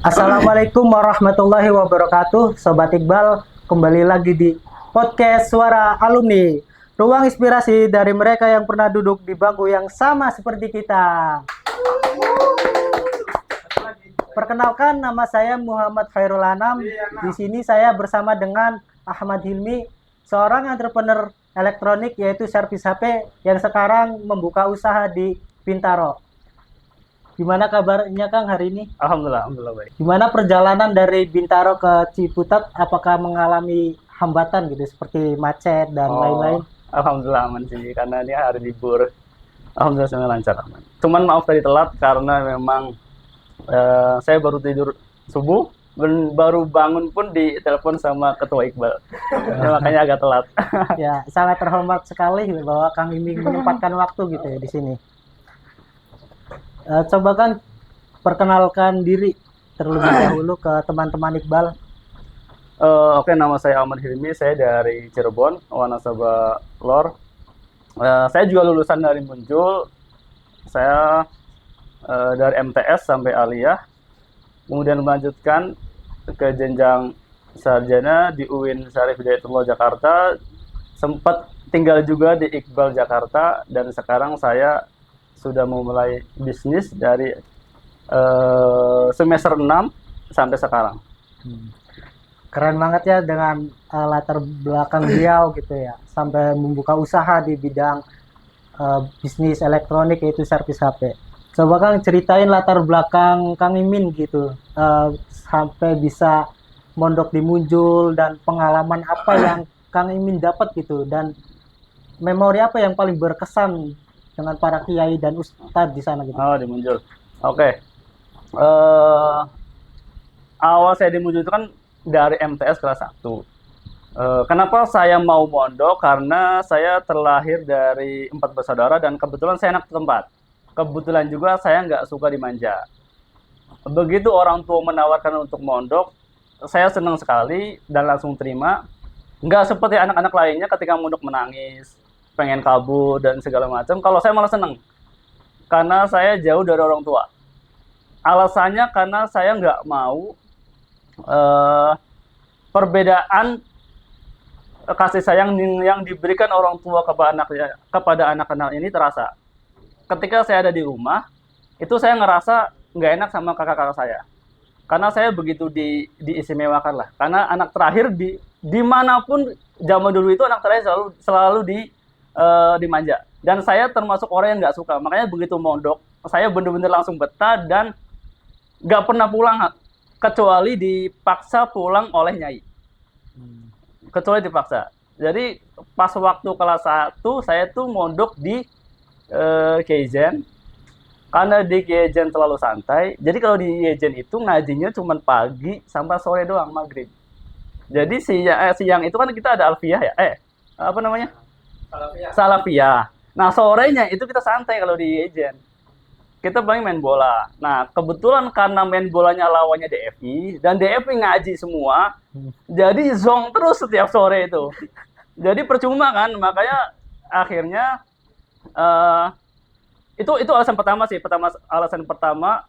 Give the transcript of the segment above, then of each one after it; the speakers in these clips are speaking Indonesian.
Assalamualaikum warahmatullahi wabarakatuh, Sobat Iqbal. Kembali lagi di podcast Suara Alumni, ruang inspirasi dari mereka yang pernah duduk di bangku yang sama seperti kita. Perkenalkan, nama saya Muhammad Khairul Anam. Di sini saya bersama dengan Ahmad Hilmi, seorang entrepreneur elektronik yaitu servis HP yang sekarang membuka usaha di Bintaro. Gimana kabarnya Kang hari ini? Alhamdulillah baik. Gimana perjalanan dari Bintaro ke Ciputat? Apakah mengalami hambatan gitu seperti macet dan lain-lain? Alhamdulillah aman sih, karena ini hari libur. Alhamdulillah semuanya lancar aman. Cuman maaf tadi telat karena memang saya baru tidur subuh, baru bangun pun ditelepon sama Ketua Iqbal. Ya, makanya agak telat. Ya, sangat terhormat sekali bahwa Kang Iming menyempatkan waktu gitu ya di sini. Coba kan perkenalkan diri terlebih dahulu ke teman-teman Iqbal. Oke, nama saya Ahmad Hilmi, saya dari Cirebon, Wanasaba Lor. Saya juga lulusan dari Munjul. Saya dari MTS sampai aliyah, kemudian melanjutkan ke jenjang sarjana di UIN Syarif Hidayatullah Jakarta. Sempat tinggal juga di Iqbal Jakarta, dan sekarang saya sudah memulai bisnis dari semester 6 sampai sekarang. Keren banget ya dengan latar belakang beliau gitu ya, sampai membuka usaha di bidang bisnis elektronik yaitu servis HP. Coba Kang ceritain latar belakang Kang Imin gitu, sampai bisa mondok di Munjul, dan pengalaman apa yang Kang Imin dapat gitu, dan memori apa yang paling berkesan dengan para kiai dan ustadz di sana gitu. Oh, di Munjul. Oke. Awal saya di Munjul itu kan dari MTS kelas 1. Kenapa saya mau mondok? Karena saya terlahir dari 4 bersaudara dan kebetulan saya anak keempat. Kebetulan juga saya nggak suka dimanja. Begitu orang tua menawarkan untuk mondok, saya senang sekali dan langsung terima. Nggak seperti anak-anak lainnya ketika mondok menangis, pengen kabur dan segala macam. Kalau saya malah seneng karena saya jauh dari orang tua. Alasannya karena saya nggak mau perbedaan kasih sayang yang diberikan orang tua kepada anak-anak ini terasa. Ketika saya ada di rumah, itu saya ngerasa nggak enak sama kakak-kakak saya. Karena saya begitu diistimewakan lah. Karena anak terakhir dimanapun zaman dulu itu anak terakhir selalu dimanja. Dan saya termasuk orang yang nggak suka. Makanya begitu mondok, saya bener-bener langsung betah dan nggak pernah pulang kecuali dipaksa pulang oleh nyai. Kecuali dipaksa. Jadi pas waktu kelas 1 saya tuh mondok di Keijen. Karena di Keijen terlalu santai. Jadi kalau di Keijen itu ngajinya cuma pagi sampai sore doang, maghrib. Jadi siang itu kan kita ada alfiyah ya. Apa namanya? Salafiyah. Nah, sorenya itu kita santai kalau di Ejen. Kita paling main bola. Nah, kebetulan karena main bolanya lawannya DFI, dan DFI ngaji semua, jadi zong terus setiap sore itu. Jadi percuma kan, makanya akhirnya itu alasan pertama sih. Alasan pertama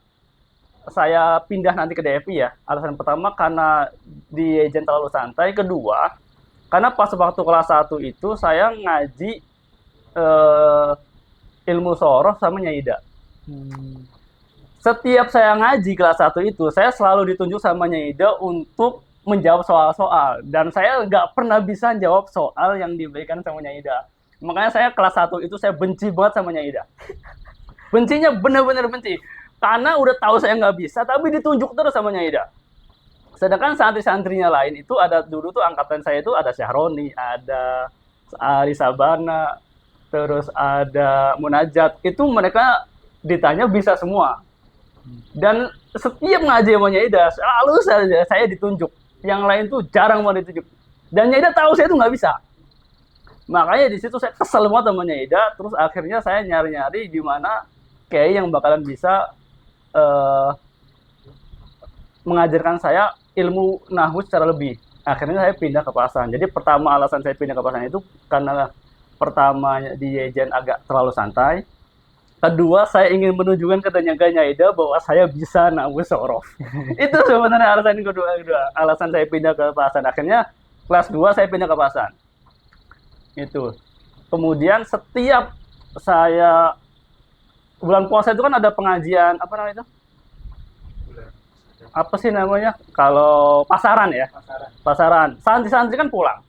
saya pindah nanti ke DFI ya. Alasan pertama karena di Ejen terlalu santai. Kedua, karena pas waktu kelas 1 itu saya ngaji ilmu soroh sama Nyaida. Setiap saya ngaji kelas 1 itu, saya selalu ditunjuk sama Nyaida untuk menjawab soal-soal. Dan saya nggak pernah bisa jawab soal yang diberikan sama Nyaida. Makanya saya kelas 1 itu saya benci banget sama Nyaida. Bencinya bener-bener benci. Karena udah tahu saya nggak bisa, tapi ditunjuk terus sama Nyaida. Sedangkan santri-santrinya lain itu ada dulu tuh angkatan saya itu ada Syahroni, ada Ari Sabana, terus ada Munajat. Itu mereka ditanya bisa semua. Dan setiap ngaji sama Nyaida selalu saya ditunjuk. Yang lain tuh jarang mau ditunjuk. Dan Nyaida tahu saya tuh nggak bisa. Makanya di situ saya kesel banget sama Nyaida. Terus akhirnya saya nyari-nyari gimana kayak yang bakalan bisa mengajarkan saya ilmu nahwu secara lebih. Akhirnya saya pindah ke Pasan. Jadi pertama alasan saya pindah ke Pasan itu karena pertama di Yejen agak terlalu santai. Kedua, saya ingin menunjukkan ke Ganya bahwa saya bisa namu sorof. Itu sebenarnya alasan kedua. Alasan saya pindah ke Pasan. Akhirnya kelas 2 saya pindah ke Pasan. Itu. Kemudian setiap saya bulan puasa itu kan ada pengajian apa namanya itu? Apa sih namanya? Kalau pasaran ya. Pasaran. Santri-santri kan pulang.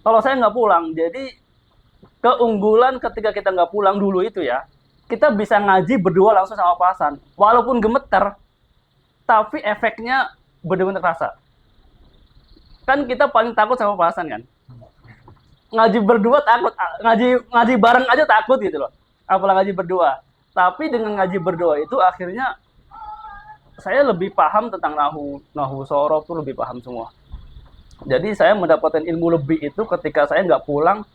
Kalau saya nggak pulang, jadi keunggulan ketika kita nggak pulang dulu itu ya, kita bisa ngaji berdua langsung sama pasan. Walaupun gemeter, tapi efeknya benar-benar terasa. Kan kita paling takut sama pasan kan. Ngaji berdua takut, ngaji bareng aja takut gitu loh. Apalagi ngaji berdua. Tapi dengan ngaji berdua itu akhirnya saya lebih paham tentang nahu sorof tuh lebih paham semua. Jadi saya mendapatkan ilmu lebih itu ketika saya nggak pulang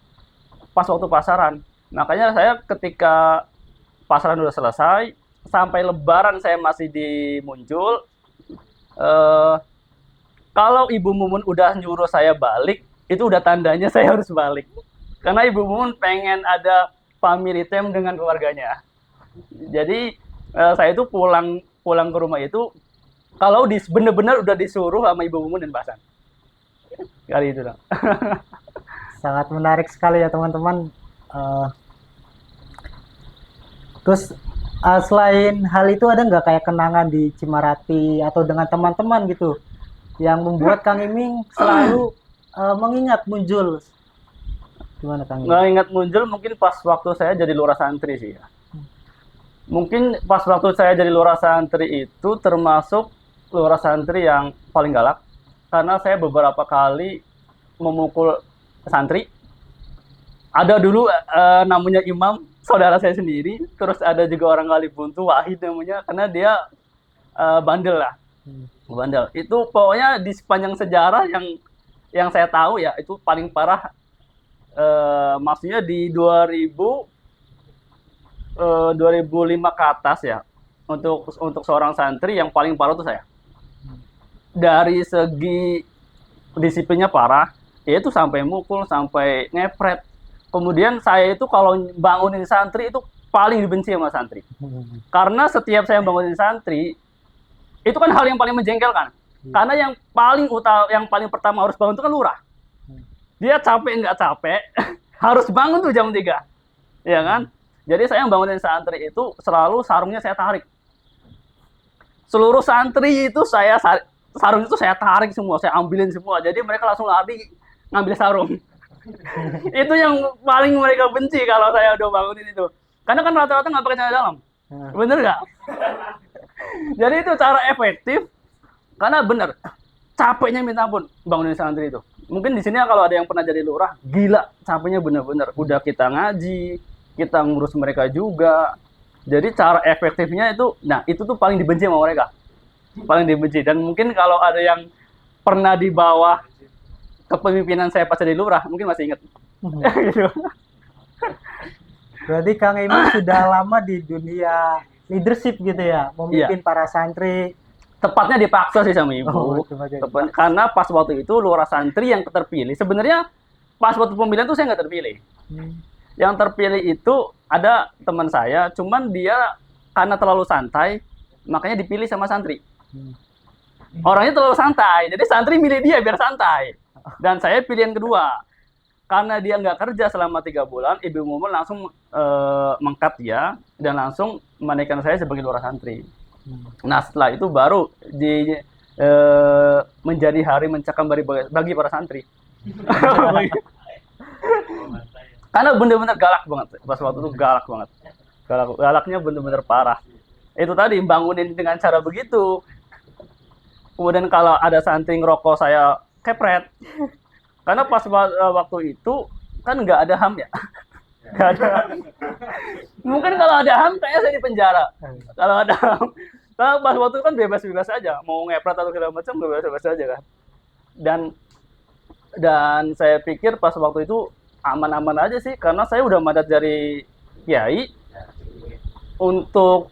pas waktu pasaran. Makanya saya ketika pasaran udah selesai, sampai lebaran saya masih di Muncul. Kalau Ibu Mumun udah nyuruh saya balik, itu udah tandanya saya harus balik. Karena Ibu Mumun pengen ada family time dengan keluarganya. Jadi saya itu pulang ke rumah itu, kalau bener-bener udah disuruh sama Ibu Mumun dan Pasan. Kali itu dong. Sangat menarik sekali ya teman-teman. Terus selain hal itu ada nggak kayak kenangan di Cimarati atau dengan teman-teman gitu yang membuat Kang Iming selalu mengingat Munjul? Gimana Kang Iming? Nggak ingat Muncul mungkin pas waktu saya jadi lurah santri sih ya. Mungkin pas waktu saya jadi lurah santri itu termasuk lurah santri yang paling galak. Karena saya beberapa kali memukul santri. Ada dulu namanya Imam, saudara saya sendiri. Terus ada juga orang Kalibuntu, Wahid namanya, karena dia bandel lah. Bandel. Itu pokoknya di sepanjang sejarah yang saya tahu ya, itu paling parah. Maksudnya di 2005 ke atas ya. Untuk seorang santri yang paling parah itu saya. Dari segi disiplinnya parah, yaitu sampai mukul, sampai ngepret. Kemudian saya itu kalau bangunin santri itu paling dibenci sama santri. Karena setiap saya bangunin santri, itu kan hal yang paling menjengkelkan. Karena yang paling pertama harus bangun itu kan lurah. Dia capek nggak capek, harus bangun tuh jam 3. Ya kan? Jadi saya bangunin santri itu selalu sarungnya saya tarik. Seluruh santri itu sarung itu saya tarik semua, saya ambilin semua. Jadi mereka langsung lari ngambil sarung. Itu yang paling mereka benci kalau saya udah bangunin itu. Karena kan rata-rata nggak pakai celana dalam. Bener nggak? Jadi itu cara efektif. Karena bener, capeknya minta ampun bangunin santri itu. Mungkin di sini kalau ada yang pernah jadi lurah, gila capeknya bener-bener. Udah kita ngaji, kita ngurus mereka juga. Jadi cara efektifnya itu, nah itu tuh paling dibenci sama mereka. Paling dibenci. Dan mungkin kalau ada yang pernah di bawah kepemimpinan saya pas jadi lurah, mungkin masih ingat. Gitu. Berarti Kang Iming sudah lama di dunia leadership gitu ya, memimpin para santri. Tepatnya dipaksa sih sama ibu. Karena pas waktu itu lurah santri yang terpilih. Sebenarnya pas waktu pemilihan tuh saya nggak terpilih. Yang terpilih itu ada teman saya, cuman dia karena terlalu santai, makanya dipilih sama santri. Orangnya terlalu santai, jadi santri milih dia biar santai. Dan saya pilihan kedua. Karena dia nggak kerja selama 3 bulan, Ibu Mumun langsung mengkat dia dan langsung menaikkan saya sebagai lurah santri. Nah setelah itu baru menjadi hari mencekam bagi para santri. Karena bener-bener galak banget. Pas waktu itu galak banget. Galaknya bener-bener parah. Itu tadi, bangunin dengan cara begitu. Kemudian kalau ada santri ngerokok, saya kepret. Karena pas waktu itu, kan nggak ada HAM ya. Nggak ada. Mungkin kalau ada HAM, kayaknya saya di penjara. Kalau ada HAM. Karena pas waktu itu kan bebas-bebas aja. Mau ngepret atau segala macam, bebas-bebas aja kan. Dan saya pikir pas waktu itu, aman-aman aja sih, karena saya udah mandat dari kiai untuk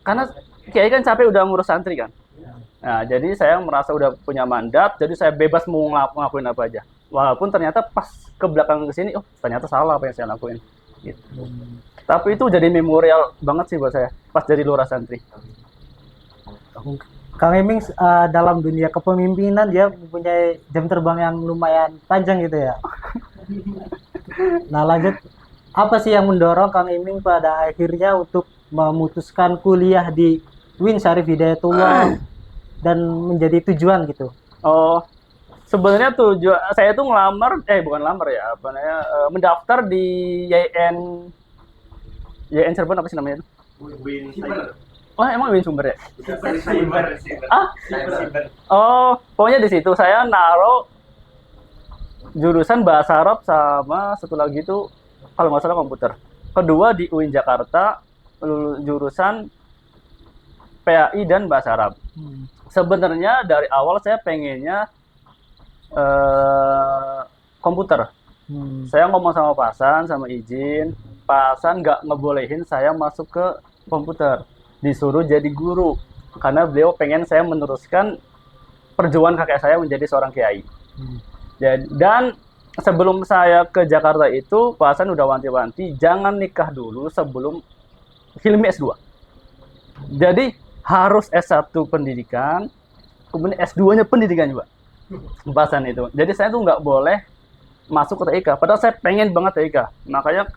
karena kiai kan capek udah ngurus santri kan. Nah, jadi saya merasa udah punya mandat, jadi saya bebas mau ngelakuin apa aja. Walaupun ternyata pas ke belakang ke sini, oh ternyata salah apa yang saya lakuin. Gitu. Tapi itu jadi memorial banget sih buat saya pas jadi lurah santri. Kang Eming dalam dunia kepemimpinan dia mempunyai jam terbang yang lumayan panjang gitu ya. Nah lanjut, apa sih yang mendorong Kang Eming pada akhirnya untuk memutuskan kuliah di UIN Syarif Hidayatullah dan menjadi tujuan gitu? Oh, sebenarnya tujuan saya tuh ngelamar, bukan lamar ya, apa namanya, mendaftar di YN Cirebon apa sih namanya itu? Oh, emang UIN Sumber ya? Ah, oh, pokoknya di situ saya naruh jurusan bahasa Arab sama satu lagi itu kalau nggak salah komputer. Kedua di UIN Jakarta jurusan PAI dan bahasa Arab. Sebenarnya dari awal saya pengennya komputer. Saya ngomong sama Pasan, sama izin, Pasan nggak ngebolehin saya masuk ke komputer, disuruh jadi guru karena beliau pengen saya meneruskan perjuangan kakek saya menjadi seorang kiai. Dan sebelum saya ke Jakarta itu, Pak Hasan udah wanti-wanti jangan nikah dulu sebelum Hilmi S2. Jadi harus S1 pendidikan, kemudian S2-nya pendidikan juga. Pak Hasan itu. Jadi saya tuh nggak boleh masuk ke TIK. Padahal saya pengen banget TIK. Makanya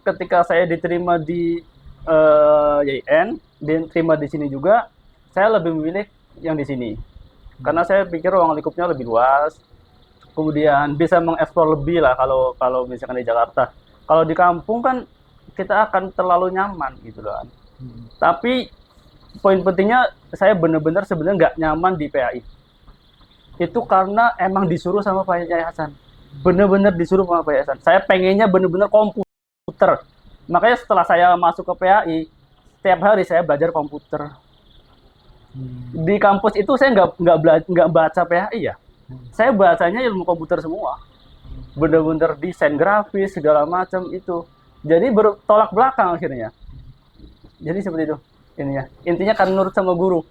ketika saya diterima di YN, diterima di sini juga, saya lebih memilih yang di sini. Karena saya pikir ruang lingkupnya lebih luas, kemudian bisa mengeksplor lebih lah kalau misalkan di Jakarta. Kalau di kampung kan kita akan terlalu nyaman gitu loh kan. Tapi poin pentingnya saya benar-benar sebenarnya nggak nyaman di PAI. Itu karena emang disuruh sama Pak Yai Hasan. Benar-benar disuruh sama Pak Yai Hasan. Saya pengennya benar-benar komputer. Makanya setelah saya masuk ke PAI, setiap hari saya belajar komputer. Di kampus itu saya nggak baca PHI ya, saya bacanya ilmu komputer semua, bener-bener desain grafis segala macam itu, jadi bertolak belakang akhirnya. Jadi seperti itu intinya kan nurut sama guru.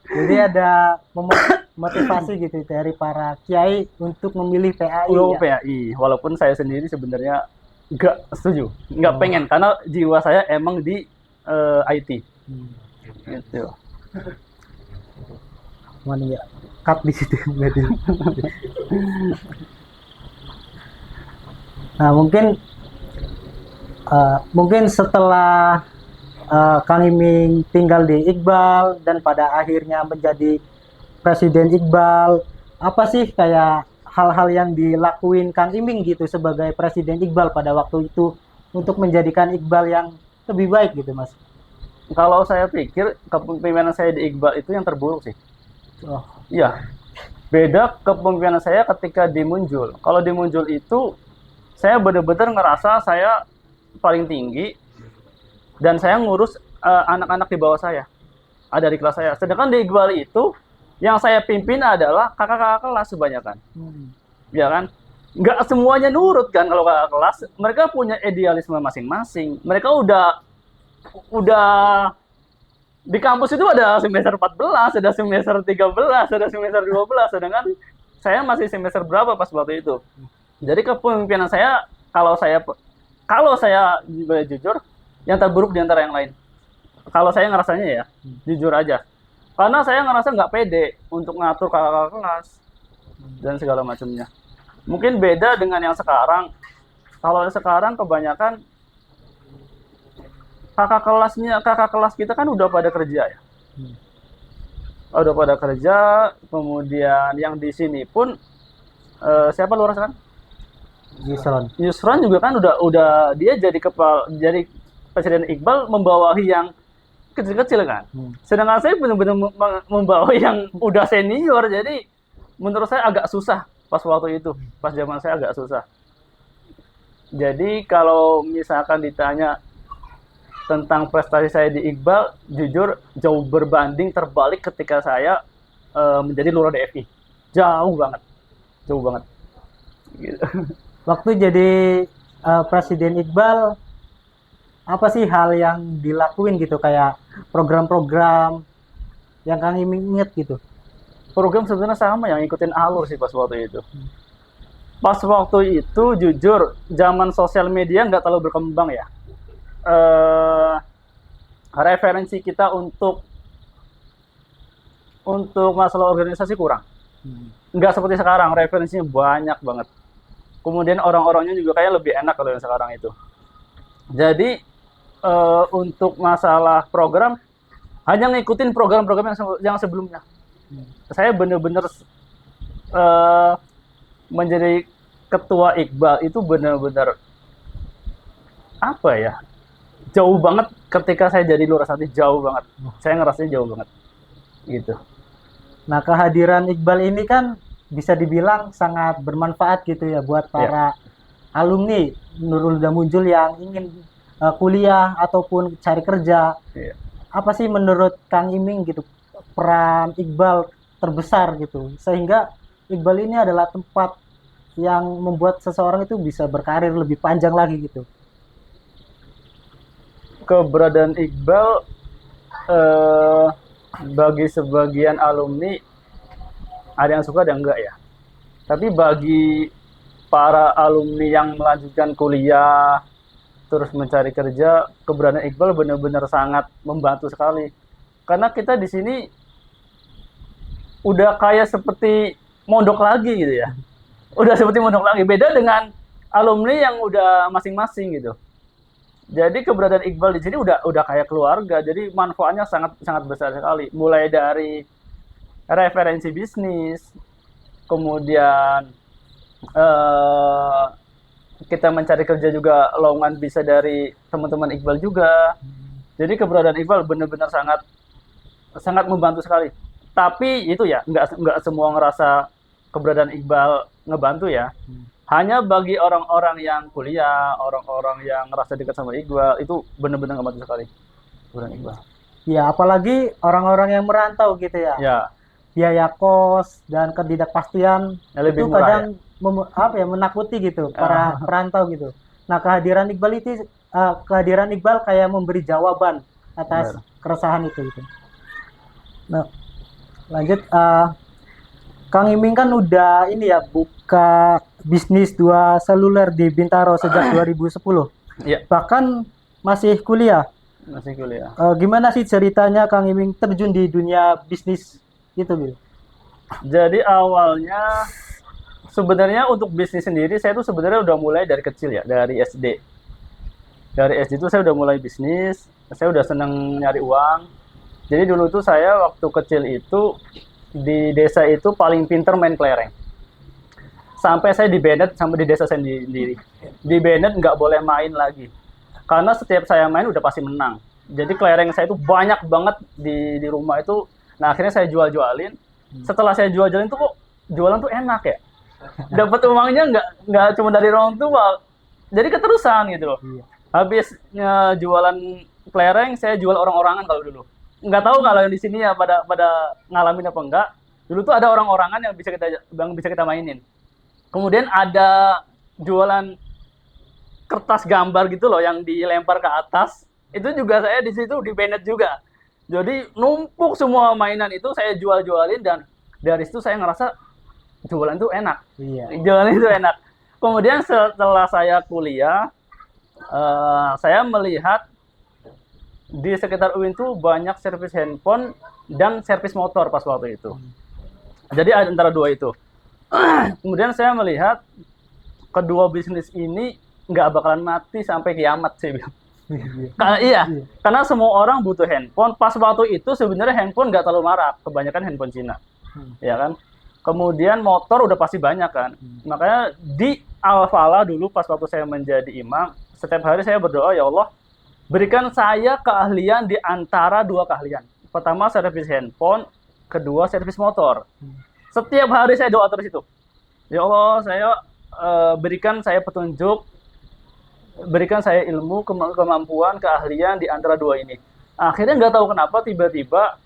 Jadi ada motivasi gitu dari para kiai untuk memilih PAI. PAI, walaupun saya sendiri sebenarnya nggak setuju, nggak pengen karena jiwa saya emang di IT. Gitu. Mana ya? Cut di situ berarti. Nah, mungkin setelah Kang Iming tinggal di Iqbal dan pada akhirnya menjadi Presiden Iqbal, apa sih kayak hal-hal yang dilakuin Kang Iming gitu sebagai Presiden Iqbal pada waktu itu untuk menjadikan Iqbal yang lebih baik gitu, Mas? Kalau saya pikir kepemimpinan saya di Iqbal itu yang terburuk sih. Oh. Iya. Beda kepemimpinan saya ketika di Munjul. Kalau di Munjul itu saya benar-benar ngerasa saya paling tinggi dan saya ngurus anak-anak di bawah saya. Ada di kelas saya. Sedangkan di Iqbal itu yang saya pimpin adalah kakak-kakak kelas kebanyakan. Ya kan? Nggak semuanya nurut kan kalau kakak kelas. Mereka punya idealisme masing-masing. Mereka udah di kampus itu ada semester 14, ada semester 13, ada semester 12, sedangkan saya masih semester berapa pas waktu itu. Jadi kepemimpinan saya kalau saya jujur yang terburuk di antara yang lain. Kalau saya ngerasanya ya, jujur aja. Karena saya ngerasa nggak pede untuk ngatur kakak kelas dan segala macamnya. Mungkin beda dengan yang sekarang. Kalau sekarang kebanyakan kakak kelas kita kan udah pada kerja ya. Udah pada kerja, kemudian yang di sini pun siapa luar kan? Yusron juga kan udah dia jadi Presiden Iqbal membawahi yang kecil-kecil kan. Sedangkan saya benar-benar membawahi yang udah senior, jadi menurut saya agak susah pas waktu itu, pas zaman saya agak susah. Jadi kalau misalkan ditanya tentang prestasi saya di Iqbal, jujur jauh berbanding terbalik ketika saya menjadi lurah DFI. Jauh banget. Gitu. Waktu jadi Presiden Iqbal, apa sih hal yang dilakuin gitu kayak program-program yang Kang Iming inget gitu? Program sebenarnya sama yang ikutin alur sih pas waktu itu. Pas waktu itu jujur zaman sosial media nggak terlalu berkembang ya. Eh, Referensi kita untuk masalah organisasi kurang. Nggak seperti sekarang, referensinya banyak banget. Kemudian orang-orangnya juga kayak lebih enak kalau yang sekarang itu. Jadi untuk masalah program hanya ngikutin program-program yang sebelumnya. Saya benar-benar menjadi ketua Iqbal itu benar-benar apa ya? Jauh banget ketika saya jadi lurah santri, jauh banget. Saya ngerasanya jauh banget. Gitu. Nah, kehadiran Iqbal ini kan bisa dibilang sangat bermanfaat gitu ya buat para alumni Nurul Huda Muncul yang ingin kuliah ataupun cari kerja. Iya. Apa sih menurut Kang Iming gitu peran Iqbal terbesar gitu sehingga Iqbal ini adalah tempat yang membuat seseorang itu bisa berkarir lebih panjang lagi gitu. Keberadaan Iqbal bagi sebagian alumni ada yang suka ada yang enggak ya. Tapi bagi para alumni yang melanjutkan kuliah terus mencari kerja, keberadaan Iqbal benar-benar sangat membantu sekali. Karena kita di sini udah kayak seperti mondok lagi gitu ya. Udah seperti mondok lagi. Beda dengan alumni yang udah masing-masing gitu. Jadi keberadaan Iqbal di sini udah kayak keluarga. Jadi manfaatnya sangat sangat besar sekali. Mulai dari referensi bisnis, kemudian kita mencari kerja juga lowongan bisa dari teman-teman Iqbal juga. Jadi keberadaan Iqbal benar-benar sangat sangat membantu sekali. Tapi itu ya nggak semua ngerasa keberadaan Iqbal ngebantu ya. Hanya bagi orang-orang yang kuliah, orang-orang yang ngerasa dekat sama Iqbal, itu benar-benar ngebantu sekali. Keberadaan Iqbal. Ya, apalagi orang-orang yang merantau gitu ya. Ya, Biaya kos dan ketidakpastian yang lebih itu murah kadang menakuti gitu para perantau gitu. Nah, kehadiran Iqbal kayak memberi jawaban atas keresahan itu gitu. Nah, lanjut Kang Iming kan udah ini ya buka bisnis 2 seluler di Bintaro sejak 2010. Iya. Bahkan masih kuliah. Masih kuliah. Gimana sih ceritanya Kang Iming terjun di dunia bisnis gitu gitu? Jadi awalnya sebenarnya untuk bisnis sendiri saya tuh sebenarnya udah mulai dari kecil ya, dari SD. Dari SD itu saya udah mulai bisnis, saya udah seneng nyari uang. Jadi dulu tuh saya waktu kecil itu di desa itu paling pinter main kelereng. Sampai saya di-banned sama di desa sendiri. Di-banned nggak boleh main lagi. Karena setiap saya main udah pasti menang. Jadi kelereng saya itu banyak banget di rumah itu. Nah akhirnya saya jual-jualin. Setelah saya jual-jualin tuh kok jualan tuh enak ya. Dapat uangnya nggak cuma dari orang tua. Jadi keterusan gitu loh. Habis jualan kelereng, saya jual orang-orangan kalau dulu. Nggak tahu kalau yang di sini ya pada ngalamin apa enggak. Dulu tuh ada orang-orangan yang bisa kita mainin. Kemudian ada jualan kertas gambar gitu loh yang dilempar ke atas. Itu juga saya di situ di-banned juga. Jadi numpuk semua mainan itu saya jual-jualin dan dari situ saya ngerasa jualan itu enak. Iya. Jualan itu enak. Kemudian setelah saya kuliah, saya melihat di sekitar UIN tuh banyak servis handphone dan servis motor pas waktu itu. Jadi antara dua itu. Kemudian saya melihat kedua bisnis ini nggak bakalan mati sampai kiamat sih. Iya, karena semua orang butuh handphone. Pas waktu itu sebenarnya handphone nggak terlalu marak, kebanyakan handphone Cina, ya kan. Kemudian motor udah pasti banyak kan. Makanya di Al-Falah dulu pas waktu saya menjadi imam, setiap hari saya berdoa, ya Allah, berikan saya keahlian di antara dua keahlian. Pertama servis handphone, kedua servis motor. Setiap hari saya doa terus itu. Ya Allah, saya berikan saya petunjuk, berikan saya ilmu, kemampuan, keahlian di antara dua ini. Akhirnya nggak tahu kenapa tiba-tiba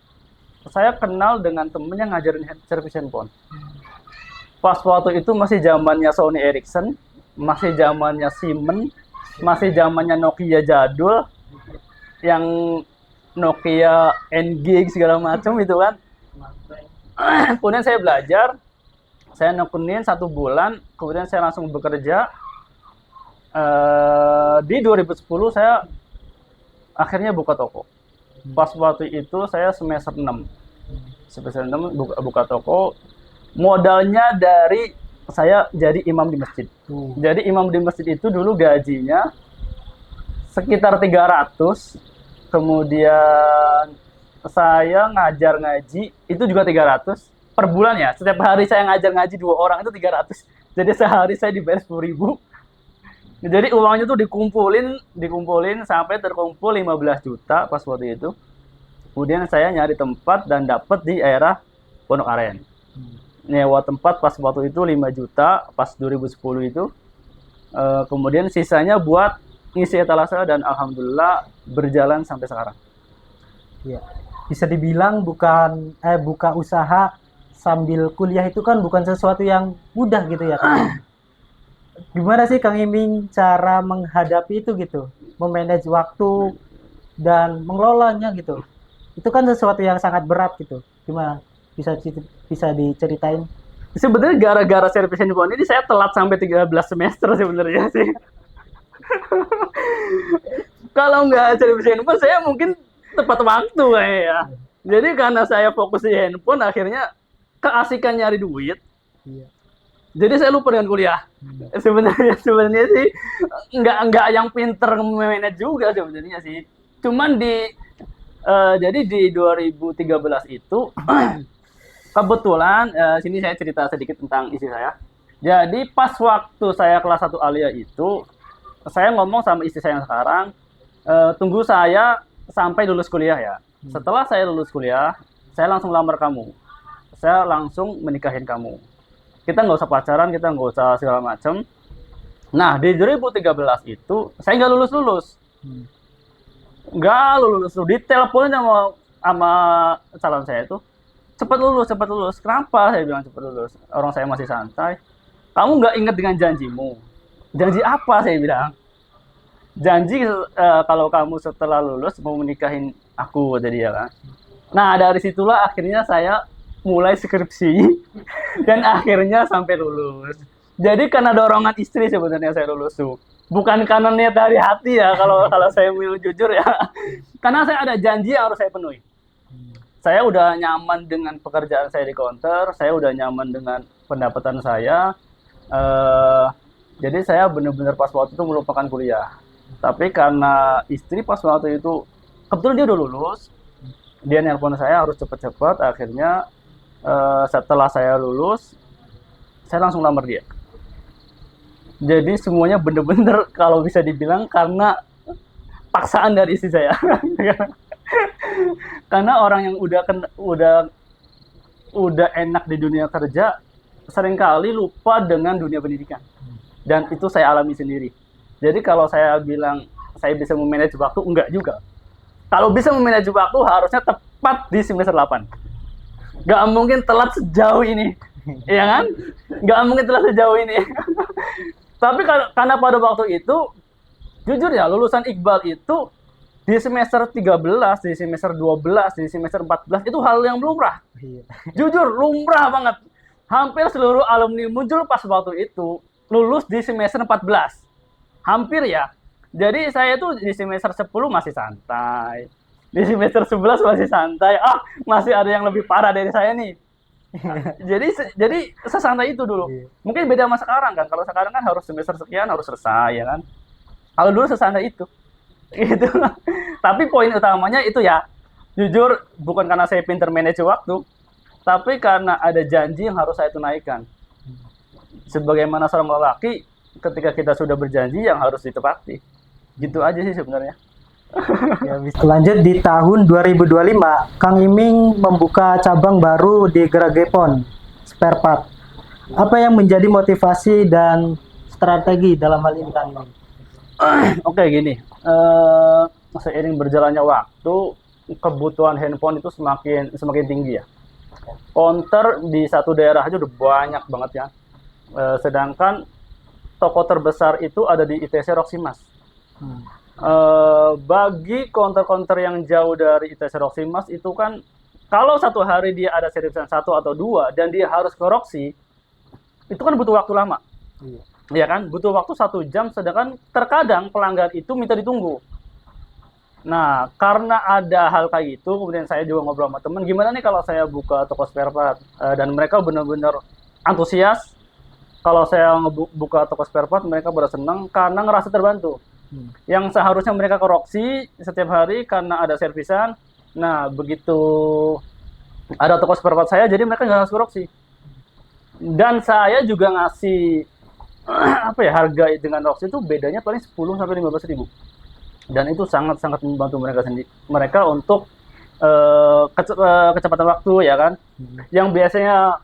saya kenal dengan temen yang ngajarin servis handphone. Pas waktu itu masih zamannya Sony Ericsson, masih zamannya Siemens, masih zamannya Nokia jadul, yang Nokia NG segala macam itu kan. Kemudian saya belajar, Saya nekunin 1 bulan, kemudian saya langsung bekerja. Di 2010 saya akhirnya buka toko. Pas waktu itu saya semester 6. Semester 6 buka toko. Modalnya dari saya jadi imam di masjid. Jadi imam di masjid itu dulu gajinya sekitar 300. Kemudian saya ngajar ngaji itu juga 300 per bulan ya. Setiap hari saya ngajar ngaji 2 orang itu 300. Jadi sehari saya dibayar 10.000. Jadi uangnya tuh dikumpulin sampai terkumpul 15 juta pas waktu itu. Kemudian saya nyari tempat dan dapat di daerah Pondok Aren. Nyewa tempat pas waktu itu 5 juta pas 2010 itu. Kemudian sisanya buat ngisi etalase dan alhamdulillah berjalan sampai sekarang. Iya. Bisa dibilang buka usaha sambil kuliah itu kan bukan sesuatu yang mudah gitu ya, Kang. Gimana sih Kang Iming cara menghadapi itu gitu, memanage waktu dan mengelolanya gitu? Itu kan sesuatu yang sangat berat gitu. Gimana? Bisa diceritain? Sebenarnya gara-gara servis handphone ini saya telat sampai 13 semester sebenarnya sih. Kalau nggak servis handphone saya mungkin tepat waktu kayak ya. Jadi karena saya fokus di handphone akhirnya keasikan nyari duit. Iya. Jadi saya lupa dengan kuliah. Sebenarnya sih nggak yang pinter manage juga sebenarnya sih. Cuman jadi di 2013 itu kebetulan sini saya cerita sedikit tentang istri saya. Jadi pas waktu saya kelas 1 Alia itu saya ngomong sama istri saya yang sekarang, tunggu saya sampai lulus kuliah ya. Setelah saya lulus kuliah, saya langsung lamar kamu. Saya langsung menikahin kamu. Kita nggak usah pacaran, kita nggak usah segala macam. Nah, di 2013 itu saya nggak lulus. Nggak lulus. Diteleponin sama calon saya itu, cepat lulus. Kenapa? Saya bilang cepat lulus. Orang saya masih santai. Kamu nggak ingat dengan janjimu. Janji apa? Saya bilang. Janji kalau kamu setelah lulus mau menikahin aku, jadi ya kan. Nah, dari situlah akhirnya saya mulai skripsi dan akhirnya sampai lulus. Jadi karena dorongan istri sebenarnya saya lulus tuh. Bukan karena niat dari hati ya kalau saya mau jujur ya. Karena saya ada janji yang harus saya penuhi. Saya udah nyaman dengan pekerjaan saya di counter, saya udah nyaman dengan pendapatan saya. Jadi saya benar-benar pas waktu itu melupakan kuliah. Tapi karena istri pas waktu itu kebetulan dia udah lulus, dia nelpon saya harus cepet-cepet. Akhirnya setelah saya lulus, saya langsung lamar dia. Jadi semuanya bener-bener kalau bisa dibilang karena paksaan dari istri saya. Karena orang yang udah enak di dunia kerja, seringkali lupa dengan dunia pendidikan. Dan itu saya alami sendiri. Jadi kalau saya bilang saya bisa memanage waktu, enggak juga. Kalau bisa memanage waktu harusnya tepat di semester 8. Nggak mungkin telat sejauh ini, ya kan? Nggak mungkin telat sejauh ini. Tapi karena pada waktu itu, jujur ya, lulusan Iqbal itu di semester 13, di semester 12, di semester 14 itu hal yang lumrah. Jujur, lumrah banget. Hampir seluruh alumni muncul pas waktu itu lulus di semester 14. Hampir ya. Jadi saya tuh di semester 10 masih santai. Di semester 11 masih santai. Masih ada yang lebih parah dari saya nih. Jadi sesantai itu dulu. Mungkin beda sama sekarang kan. Kalau sekarang kan harus semester sekian harus selesai ya kan. Kalau dulu sesantai itu. Gitu. Tapi poin utamanya itu ya, jujur bukan karena saya pinter manage waktu, tapi karena ada janji yang harus saya tunaikan. Sebagaimana seorang lelaki, ketika kita sudah berjanji yang harus ditepati. Gitu aja sih sebenarnya. Ya, lanjut di tahun 2025, Kang Iming membuka cabang baru di Geragepon, spare part. Apa yang menjadi motivasi dan strategi dalam hal ini, Kang Iming? Oke, gini. Seiring berjalannya waktu, kebutuhan handphone itu semakin tinggi ya. Counter di satu daerah aja udah banyak banget ya. Sedangkan toko terbesar itu ada di ITC Roximas. Bagi counter-counter yang jauh dari ITC Roximas itu kan kalau satu hari dia ada servisan 1 atau 2 dan dia harus ke Roxy, itu kan butuh waktu lama. Iya. Ya kan, butuh waktu 1 jam, sedangkan terkadang pelanggan itu minta ditunggu. Nah, karena ada hal kayak gitu, kemudian saya juga ngobrol sama temen, gimana nih kalau saya buka toko spare part? Dan mereka benar-benar antusias. Kalau saya buka toko spare part, mereka pada senang karena ngerasa terbantu. Yang seharusnya mereka ke Roxy setiap hari karena ada servisan. Nah, begitu ada toko spare part saya, jadi mereka nggak harus ke Roxy. Dan saya juga ngasih apa ya, harga dengan Roxy itu bedanya paling 10 sampai 15 ribu. Dan itu sangat-sangat membantu mereka untuk kecepatan waktu, ya kan. Yang biasanya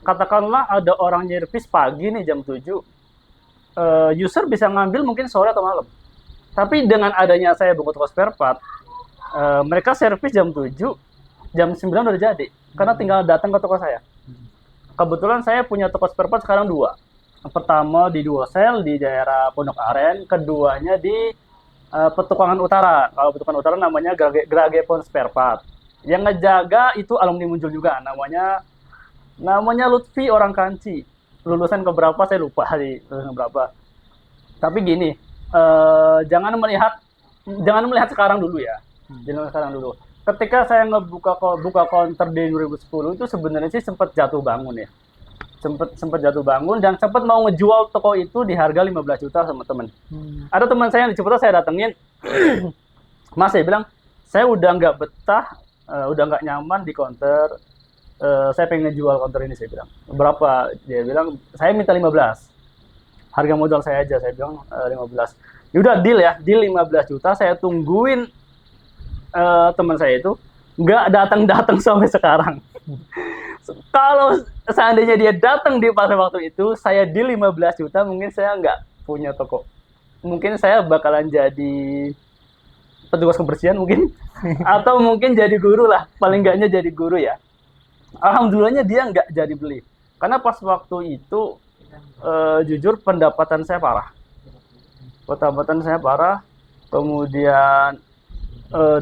katakanlah ada orang nyervis pagi nih jam 7, user bisa ngambil mungkin sore atau malam. Tapi dengan adanya saya buka toko spare part, mereka servis jam 7, jam 9 udah jadi. Karena tinggal datang ke toko saya. Kebetulan saya punya toko spare part sekarang 2. Pertama di Duosel di daerah Pondok Aren, keduanya di Petukangan Utara. Kalau Petukangan Utara namanya Gragepon Spare Part. Yang ngejaga itu alumni muncul juga, namanya Lutfi orang Kanci. Lulusan keberapa saya lupa di lulusan berapa. Tapi gini, jangan melihat sekarang dulu ya. Jangan sekarang dulu. Ketika saya buka counter di 2010 itu sebenarnya sih sempat jatuh bangun ya. Sempat jatuh bangun dan sempat mau ngejual toko itu di harga 15 juta sama temen. Ada teman saya yang di Ciputat saya datengin, Mas, saya bilang, saya udah nggak betah, udah nggak nyaman di counter, saya pengen ngejual counter ini, saya bilang. Berapa? Dia bilang, saya minta 15. Harga modal saya aja, saya bilang 15. Yaudah deal ya, deal 15 juta, saya tungguin teman saya itu, nggak datang-datang sampai sekarang. Kalau seandainya dia datang di pada waktu itu, saya deal 15 juta, mungkin saya nggak punya toko. Mungkin saya bakalan jadi petugas kebersihan mungkin. Atau mungkin jadi guru lah, paling nggaknya jadi guru ya. Alhamdulillahnya dia nggak jadi beli. Karena pas waktu itu, jujur pendapatan saya parah. Kemudian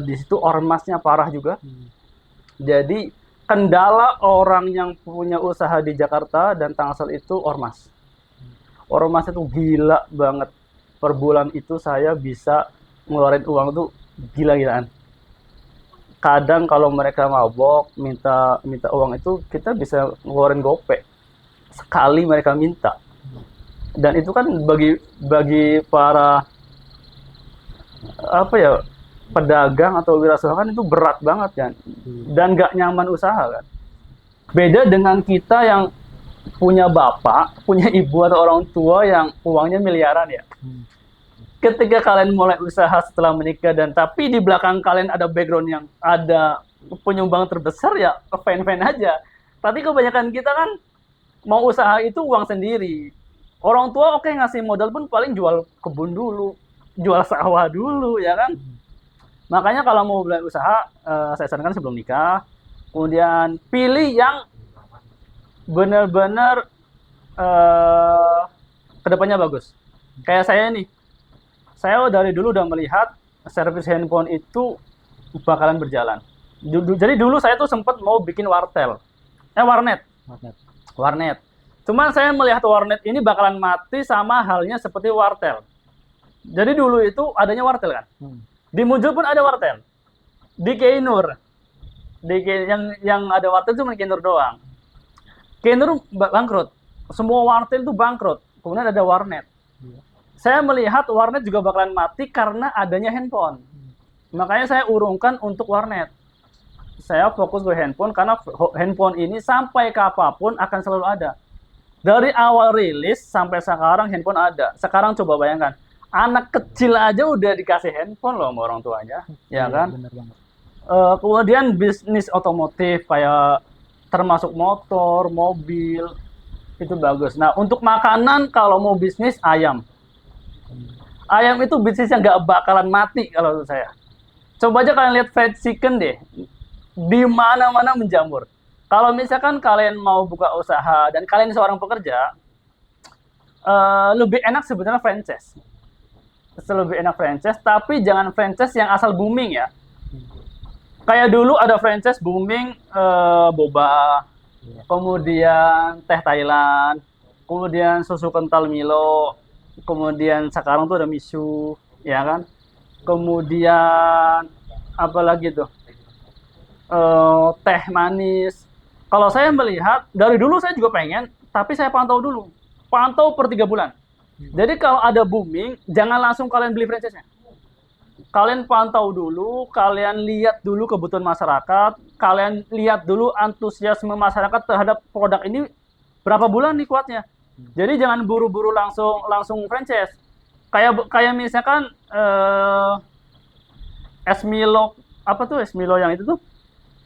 di situ ormasnya parah juga. Jadi kendala orang yang punya usaha di Jakarta dan Tangsel itu ormas. Ormas itu gila banget. Per bulan itu saya bisa ngeluarin uang tuh gila-gilaan. Kadang kalau mereka mabok minta uang itu kita bisa ngeluarin gopek. Sekali mereka minta. Dan itu kan bagi para pedagang atau wirausahawan itu berat banget kan, dan nggak nyaman usaha kan. Beda dengan kita yang punya bapak, punya ibu atau orang tua yang uangnya miliaran ya. Ketika kalian mulai usaha setelah menikah dan tapi di belakang kalian ada background yang ada penyumbang terbesar, ya fan-fan aja. Tapi kebanyakan kita kan mau usaha itu uang sendiri. Orang tua oke ngasih modal pun paling jual kebun dulu, jual sawah dulu, ya kan. Makanya kalau mau mulai usaha, saya sarankan sebelum nikah, kemudian pilih yang benar-benar kedepannya bagus. Kayak saya nih, saya dari dulu udah melihat servis handphone itu bakalan berjalan. Jadi dulu saya tuh sempat mau bikin warnet. Cuman saya melihat warnet ini bakalan mati sama halnya seperti wartel. Jadi dulu itu adanya wartel kan. Di Muncul pun ada wartel. Di Keinur. Yang ada wartel cuma Keinur doang. Keinur bangkrut. Semua wartel itu bangkrut. Kemudian ada warnet. Saya melihat warnet juga bakalan mati karena adanya handphone. Makanya saya urungkan untuk warnet. Saya fokus ke handphone karena handphone ini sampai kapanpun akan selalu ada. Dari awal rilis sampai sekarang handphone ada. Sekarang coba bayangkan. Anak kecil aja udah dikasih handphone loh sama orang tuanya, ya kan? Bener banget. Kemudian bisnis otomotif kayak termasuk motor, mobil, itu bagus. Nah, untuk makanan kalau mau bisnis ayam. Ayam itu bisnis yang nggak bakalan mati kalau menurut saya. Coba aja kalian lihat fried chicken deh. Di mana-mana menjamur. Kalau misalkan kalian mau buka usaha dan kalian seorang pekerja, lebih enak sebenarnya franchise. Lebih enak franchise, tapi jangan franchise yang asal booming ya. Kayak dulu ada franchise booming boba, kemudian teh Thailand, kemudian susu kental Milo, kemudian sekarang tuh ada Misu, ya kan? Kemudian apa lagi tuh? Teh manis. Kalau saya melihat dari dulu saya juga pengen, tapi saya pantau dulu. Pantau per 3 bulan. Jadi kalau ada booming, jangan langsung kalian beli franchise-nya. Kalian pantau dulu, kalian lihat dulu kebutuhan masyarakat, kalian lihat dulu antusiasme masyarakat terhadap produk ini berapa bulan nih kuatnya. Jadi jangan buru-buru langsung franchise. Kayak misalkan es Milo, apa tuh es Milo yang itu tuh?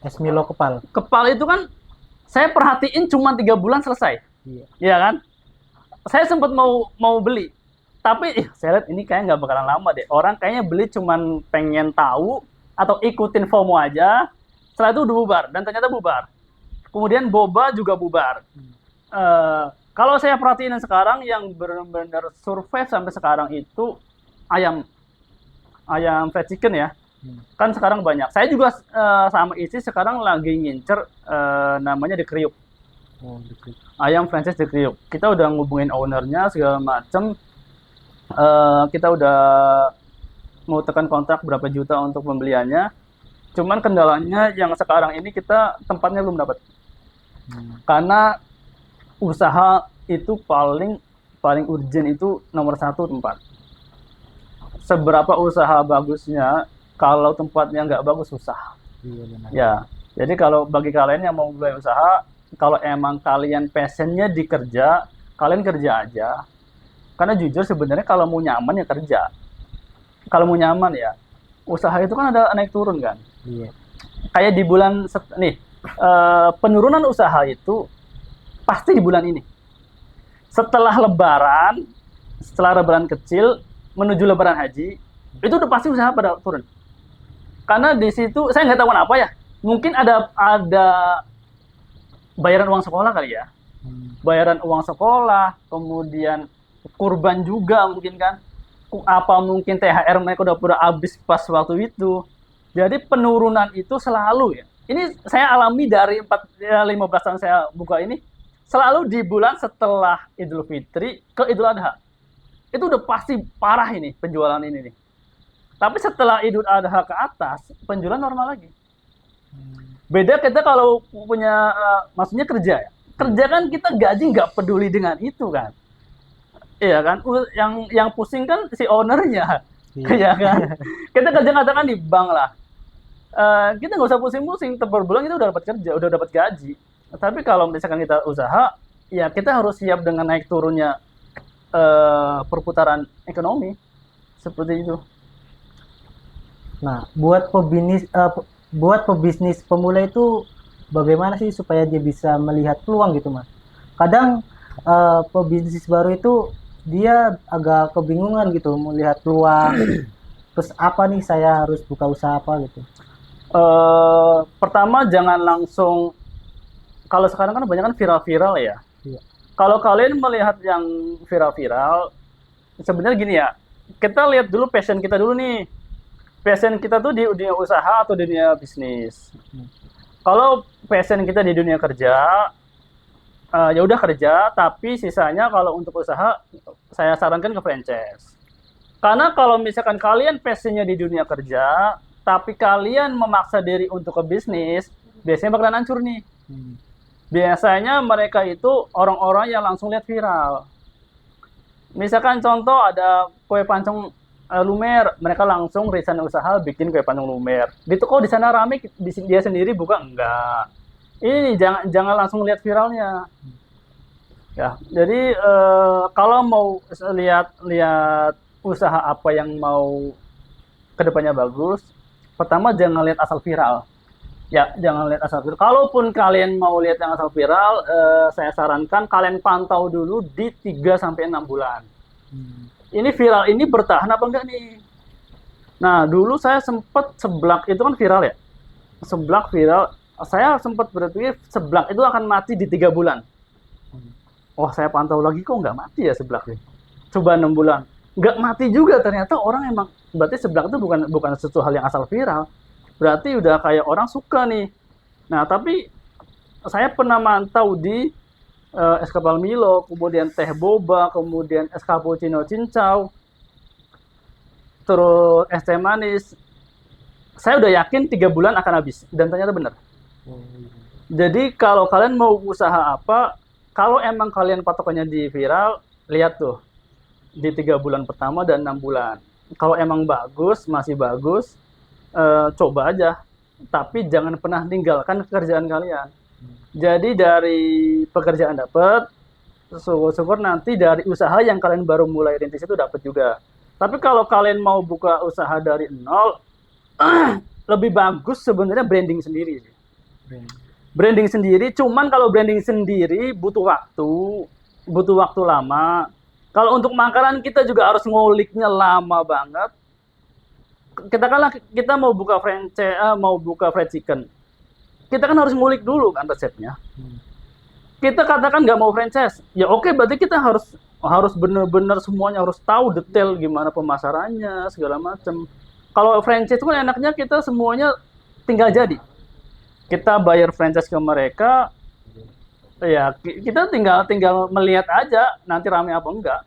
Es Milo kepal. Kepal itu kan saya perhatiin cuma 3 bulan selesai. Iya. Iya kan? Saya sempat mau beli, tapi saya lihat ini kayaknya nggak bakalan lama deh. Orang kayaknya beli cuman pengen tahu atau ikutin FOMO aja. Setelah itu udah bubar, dan ternyata bubar. Kemudian boba juga bubar. Kalau saya perhatiin sekarang yang benar-benar survive sampai sekarang itu ayam fried chicken ya. Kan sekarang banyak. Saya juga sama istri sekarang lagi ngincer namanya The Kriuk. Oh, gitu. Ayam franchise The Kriuk. Kita udah ngubungin ownernya segala macem. Kita udah mau tekan kontrak berapa juta untuk pembeliannya. Cuman kendalanya yang sekarang ini kita tempatnya belum dapat. Karena usaha itu paling urgent itu nomor 1 tempat. Seberapa usaha bagusnya, kalau tempatnya nggak bagus susah. Iya, benar. Ya, jadi kalau bagi kalian yang mau mulai usaha, kalau emang kalian passionnya di kerja, kalian kerja aja. Karena jujur sebenarnya kalau mau nyaman ya kerja. Kalau mau nyaman ya, usaha itu kan ada naik turun kan. Iya. Kayak di bulan penurunan usaha itu pasti di bulan ini. Setelah lebaran kecil menuju lebaran haji, itu udah pasti usaha pada turun. Karena di situ saya nggak tahu apa ya. Mungkin ada bayaran uang sekolah kali ya. Bayaran uang sekolah, kemudian kurban juga mungkin kan. Apa mungkin THR mereka udah habis pas waktu itu. Jadi penurunan itu selalu ya. Ini saya alami dari 15 tahun saya buka ini. Selalu di bulan setelah Idul Fitri ke Idul Adha. Itu udah pasti parah ini penjualan ini nih. Tapi setelah Idul Adha ke atas, penjualan normal lagi. Beda kita kalau punya, maksudnya kerja ya. Kerja kan kita gaji nggak peduli dengan itu kan. Iya kan? Yang pusing kan si ownernya. Iya kan? Kita kerja katakan di bank lah. Kita nggak usah pusing-pusing. Per bulan kita udah dapat kerja, udah dapat gaji. Tapi kalau misalkan kita usaha, ya kita harus siap dengan naik turunnya perputaran ekonomi. Seperti itu. Nah, buat pebisnis pemula itu bagaimana sih supaya dia bisa melihat peluang gitu, Mas? Kadang pebisnis baru itu dia agak kebingungan gitu melihat peluang. Terus apa nih saya harus buka usaha apa gitu? Pertama jangan langsung, kalau sekarang kan banyak kan viral-viral ya. Iya. Kalau kalian melihat yang viral-viral, sebenarnya gini ya, kita lihat dulu passion kita dulu nih. Passion kita tuh di dunia usaha atau di dunia bisnis. Kalau passion kita di dunia kerja, ya udah kerja, tapi sisanya kalau untuk usaha, saya sarankan ke franchise. Karena kalau misalkan kalian passionnya di dunia kerja, tapi kalian memaksa diri untuk ke bisnis, biasanya bakalan hancur nih. Biasanya mereka itu orang-orang yang langsung lihat viral. Misalkan contoh ada kue pancong lumer, mereka langsung resign usaha bikin kue pancong lumer. Gitu kok di sana rame, dia sendiri buka enggak. Ini jangan langsung lihat viralnya. Ya, jadi kalau mau lihat usaha apa yang mau kedepannya bagus, pertama jangan lihat asal viral. Ya, jangan lihat asal viral. Kalaupun kalian mau lihat yang asal viral, saya sarankan kalian pantau dulu di 3-6 bulan. Ini viral ini bertahan apa enggak nih? Nah, dulu saya sempat seblak itu kan viral ya. Seblak viral, saya sempat berpikir seblak itu akan mati di 3 bulan. Wah, saya pantau lagi kok nggak mati ya seblak. Coba 6 bulan. Nggak mati juga, ternyata orang emang, berarti seblak itu bukan sesuatu hal yang asal viral. Berarti udah kayak orang suka nih. Nah, tapi saya pernah mantau di es kapal Milo, kemudian teh boba, kemudian es cappuccino cincau, terus es teh manis. Saya udah yakin 3 bulan akan habis, dan ternyata benar. Jadi kalau kalian mau usaha apa, kalau emang kalian patokannya di viral, lihat tuh di 3 bulan pertama dan 6 bulan. Kalau emang bagus, masih bagus, coba aja. Tapi jangan pernah tinggalkan pekerjaan kalian. Jadi dari pekerjaan dapat, syukur-syukur nanti dari usaha yang kalian baru mulai rintis itu dapat juga. Tapi kalau kalian mau buka usaha dari nol, lebih bagus sebenarnya branding sendiri. Branding sendiri, cuman kalau branding sendiri butuh waktu lama. Kalau untuk makanan kita juga harus nguliknya lama banget. Kita mau buka franchise, mau buka fried chicken. Kita kan harus ngulik dulu kan resepnya. Kita katakan nggak mau franchise, ya oke, berarti kita harus benar-benar semuanya harus tahu detail gimana pemasarannya segala macam. Kalau franchise itu kan enaknya kita semuanya tinggal jadi. Kita bayar franchise ke mereka, ya kita tinggal melihat aja nanti rame apa enggak.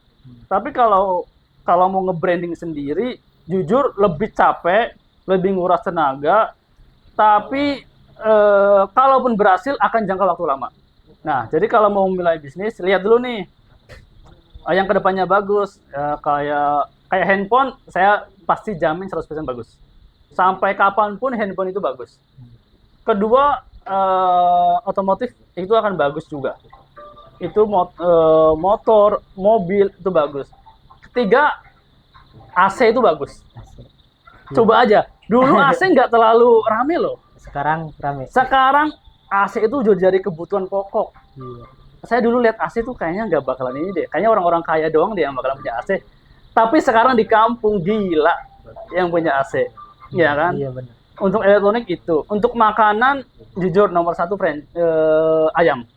Tapi kalau mau nge-branding sendiri, jujur lebih capek, lebih nguras tenaga, tapi kalaupun berhasil akan jangka waktu lama. Nah, jadi kalau mau mulai bisnis, lihat dulu nih yang kedepannya bagus. Kayak handphone, saya pasti jamin 100% bagus. Sampai kapanpun handphone itu bagus. Kedua, otomotif itu akan bagus juga. Itu motor, mobil itu bagus. Ketiga, AC itu bagus. Coba aja. Dulu AC nggak terlalu rame loh. Sekarang rame. Sekarang AC itu udah jadi kebutuhan pokok. Iya. Saya dulu lihat AC tuh kayaknya nggak bakalan ini deh. Kayaknya orang-orang kaya doang deh yang bakalan punya AC. Tapi sekarang di kampung gila yang punya AC. Ya kan? Iya benar. Untuk elektronik itu. Untuk makanan, jujur nomor 1 ayam.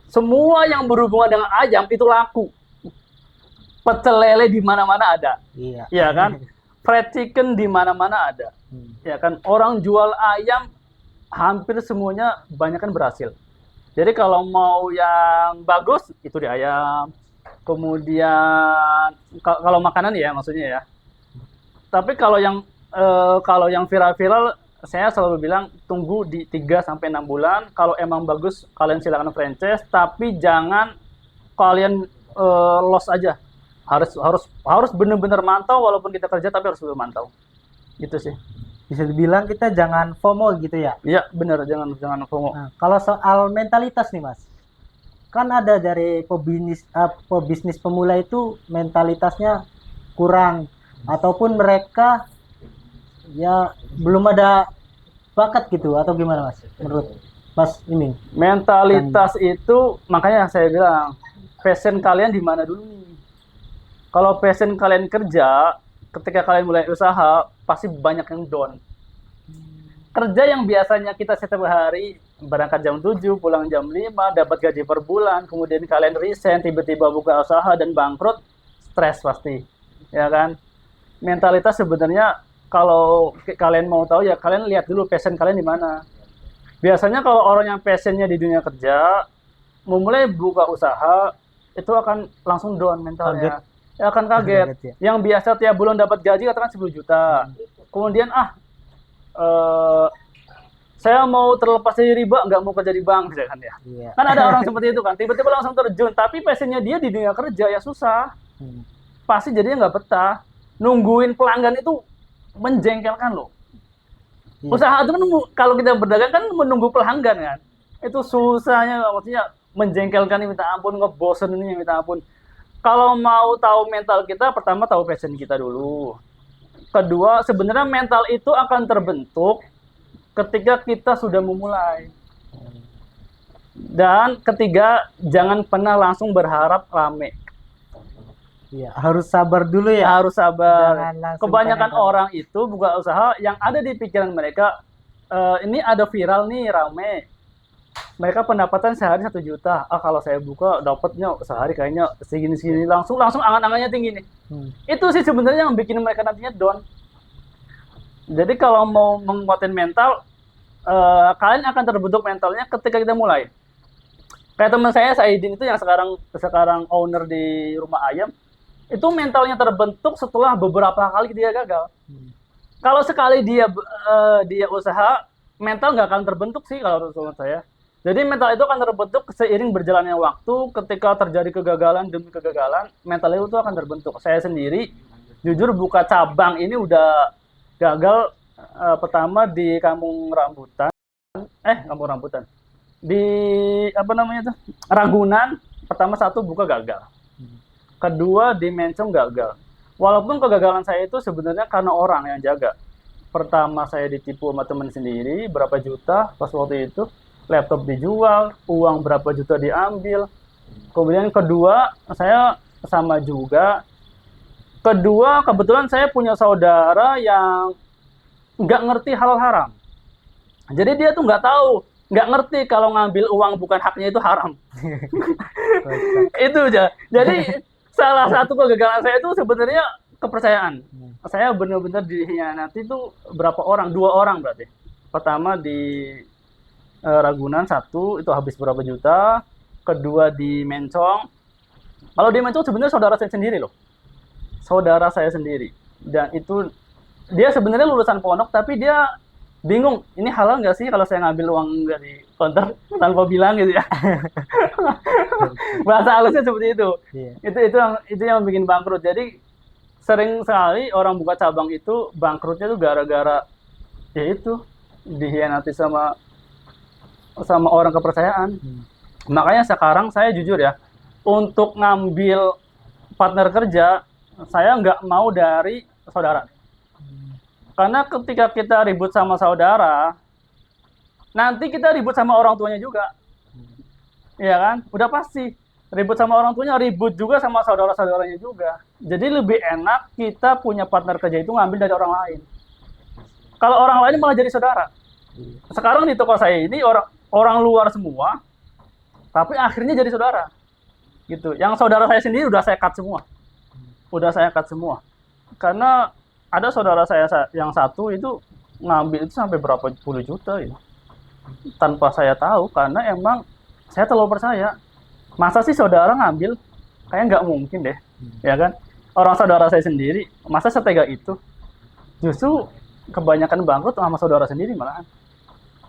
Semua yang berhubungan dengan ayam itu laku. Pecel lele di mana-mana ada. Iya. Ya kan? Fried chicken di mana-mana ada. Ya kan? Orang jual ayam hampir semuanya banyak kan berhasil. Jadi kalau mau yang bagus itu di ayam. Kemudian kalau makanan ya maksudnya ya. Tapi kalau yang viral-viral, saya selalu bilang tunggu di 3 sampai 6 bulan. Kalau emang bagus kalian silakan franchise, tapi jangan kalian loss aja. Harus benar-benar mantau, walaupun kita kerja tapi harus benar mantau. Gitu sih. Bisa dibilang kita jangan FOMO gitu ya. Iya, benar, jangan FOMO. Nah, kalau soal mentalitas nih Mas, kan ada dari pebisnis pemula itu mentalitasnya kurang, ataupun mereka ya belum ada bakat gitu, atau gimana Mas? Menurut Mas ini? Mentalitas itu makanya saya bilang passion kalian di mana dulu nih. Kalau passion kalian kerja, ketika kalian mulai usaha pasti banyak yang down. Kerja yang biasanya kita setiap hari berangkat jam 7, pulang jam 5, dapat gaji per bulan, kemudian kalian resign, tiba-tiba buka usaha dan bangkrut, stres pasti. Ya kan? Mentalitas sebenarnya kalau kalian mau tahu ya kalian lihat dulu passion kalian di mana. Biasanya kalau orang yang passionnya di dunia kerja, memulai buka usaha, itu akan langsung down mentalnya. Ya akan kaget. Ya. Yang biasa tiap bulan dapat gaji katakan 10 juta. Kemudian saya mau terlepas dari riba, nggak mau kerja di bank, kan ya. Iya. Kan ada orang seperti itu kan, tiba-tiba langsung terjun, tapi passionnya dia di dunia kerja ya susah. Pasti jadinya nggak betah. Nungguin pelanggan itu menjengkelkan loh. Iya. Usaha itu kan kalau kita berdagang kan menunggu pelanggan kan. Itu susahnya, maksudnya menjengkelkan ini minta ampun, ngebosen ini minta ampun. Kalau mau tahu mental kita, pertama tahu passion kita dulu. Kedua, sebenarnya mental itu akan terbentuk ketika kita sudah memulai. Dan ketiga, jangan pernah langsung berharap rame. Iya, harus sabar dulu ya. Harus sabar. Jangan langsung Kebanyakan pengen orang itu buka usaha yang ada di pikiran mereka, ini ada viral nih, rame. Mereka pendapatan sehari 1 juta. Kalau saya buka dapatnya sehari kayaknya segini-segini, langsung angan-angannya tinggi nih. Itu sih sebenarnya yang bikin mereka nantinya down. Jadi kalau mau menguatin mental, kalian akan terbentuk mentalnya ketika kita mulai. Kayak teman saya Saidin itu yang sekarang owner di rumah ayam, itu mentalnya terbentuk setelah beberapa kali dia gagal. Kalau sekali dia usaha, mental nggak akan terbentuk sih kalau menurut saya. Jadi mental itu akan terbentuk seiring berjalannya waktu. Ketika terjadi kegagalan demi kegagalan, mental itu akan terbentuk. Saya sendiri jujur buka cabang ini udah gagal, pertama di Kampung Rambutan, di apa namanya tuh, Ragunan. Pertama satu buka gagal, kedua di Mencong gagal. Walaupun kegagalan saya itu sebenarnya karena orang yang jaga. Pertama saya ditipu sama teman sendiri berapa juta pas waktu itu, laptop dijual, uang berapa juta diambil. Kemudian kedua saya sama juga. Kedua kebetulan saya punya saudara yang nggak ngerti halal haram. Jadi dia tuh nggak ngerti kalau ngambil uang bukan haknya itu haram. Itu aja. Jadi salah satu kegagalan saya itu sebenarnya kepercayaan. Saya benar-benar dikhianati itu berapa orang? 2 orang berarti. Pertama di Ragunan satu itu habis berapa juta. Kedua di Mencong. Kalau di Mencong sebenarnya saudara saya sendiri loh. Saudara saya sendiri. Dan itu dia sebenarnya lulusan pondok tapi dia bingung, ini halal nggak sih kalau saya ngambil uang dari konter tanpa bilang gitu ya. Bahasa halusnya seperti itu. Iya. Itu yang bikin bangkrut. Jadi sering sekali orang buka cabang itu bangkrutnya tuh gara-gara ya itu dikhianati sama orang kepercayaan. Makanya sekarang saya jujur ya, untuk ngambil partner kerja saya nggak mau dari saudara. Karena ketika kita ribut sama saudara, nanti kita ribut sama orang tuanya juga. Iya kan? Udah pasti. Ribut sama orang tuanya, ribut juga sama saudara-saudaranya juga. Jadi lebih enak kita punya partner kerja itu ngambil dari orang lain. Kalau orang lain malah jadi saudara. Sekarang di toko saya ini orang luar semua, tapi akhirnya jadi saudara. Gitu. Yang saudara saya sendiri udah saya cut semua. Karena ada saudara saya yang satu itu ngambil itu sampai berapa puluh juta ya. Tanpa saya tahu karena emang saya terlalu percaya. Masa sih saudara ngambil? Kayak nggak mungkin deh. Ya kan? Orang saudara saya sendiri, masa setega itu? Justru kebanyakan bangkrut sama saudara sendiri malahan.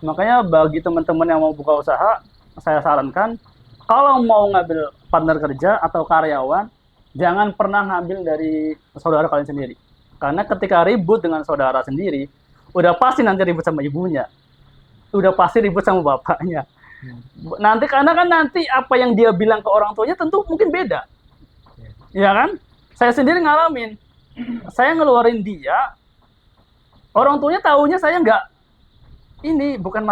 Makanya bagi teman-teman yang mau buka usaha, saya sarankan kalau mau ngambil partner kerja atau karyawan, jangan pernah ngambil dari saudara kalian sendiri. Karena ketika ribut dengan saudara sendiri, udah pasti nanti ribut sama ibunya. Udah pasti ribut sama bapaknya. Nanti karena kan nanti apa yang dia bilang ke orang tuanya tentu mungkin beda. Ya kan? Saya sendiri ngalamin. Saya ngeluarin dia, orang tuanya taunya saya nggak, ini bukan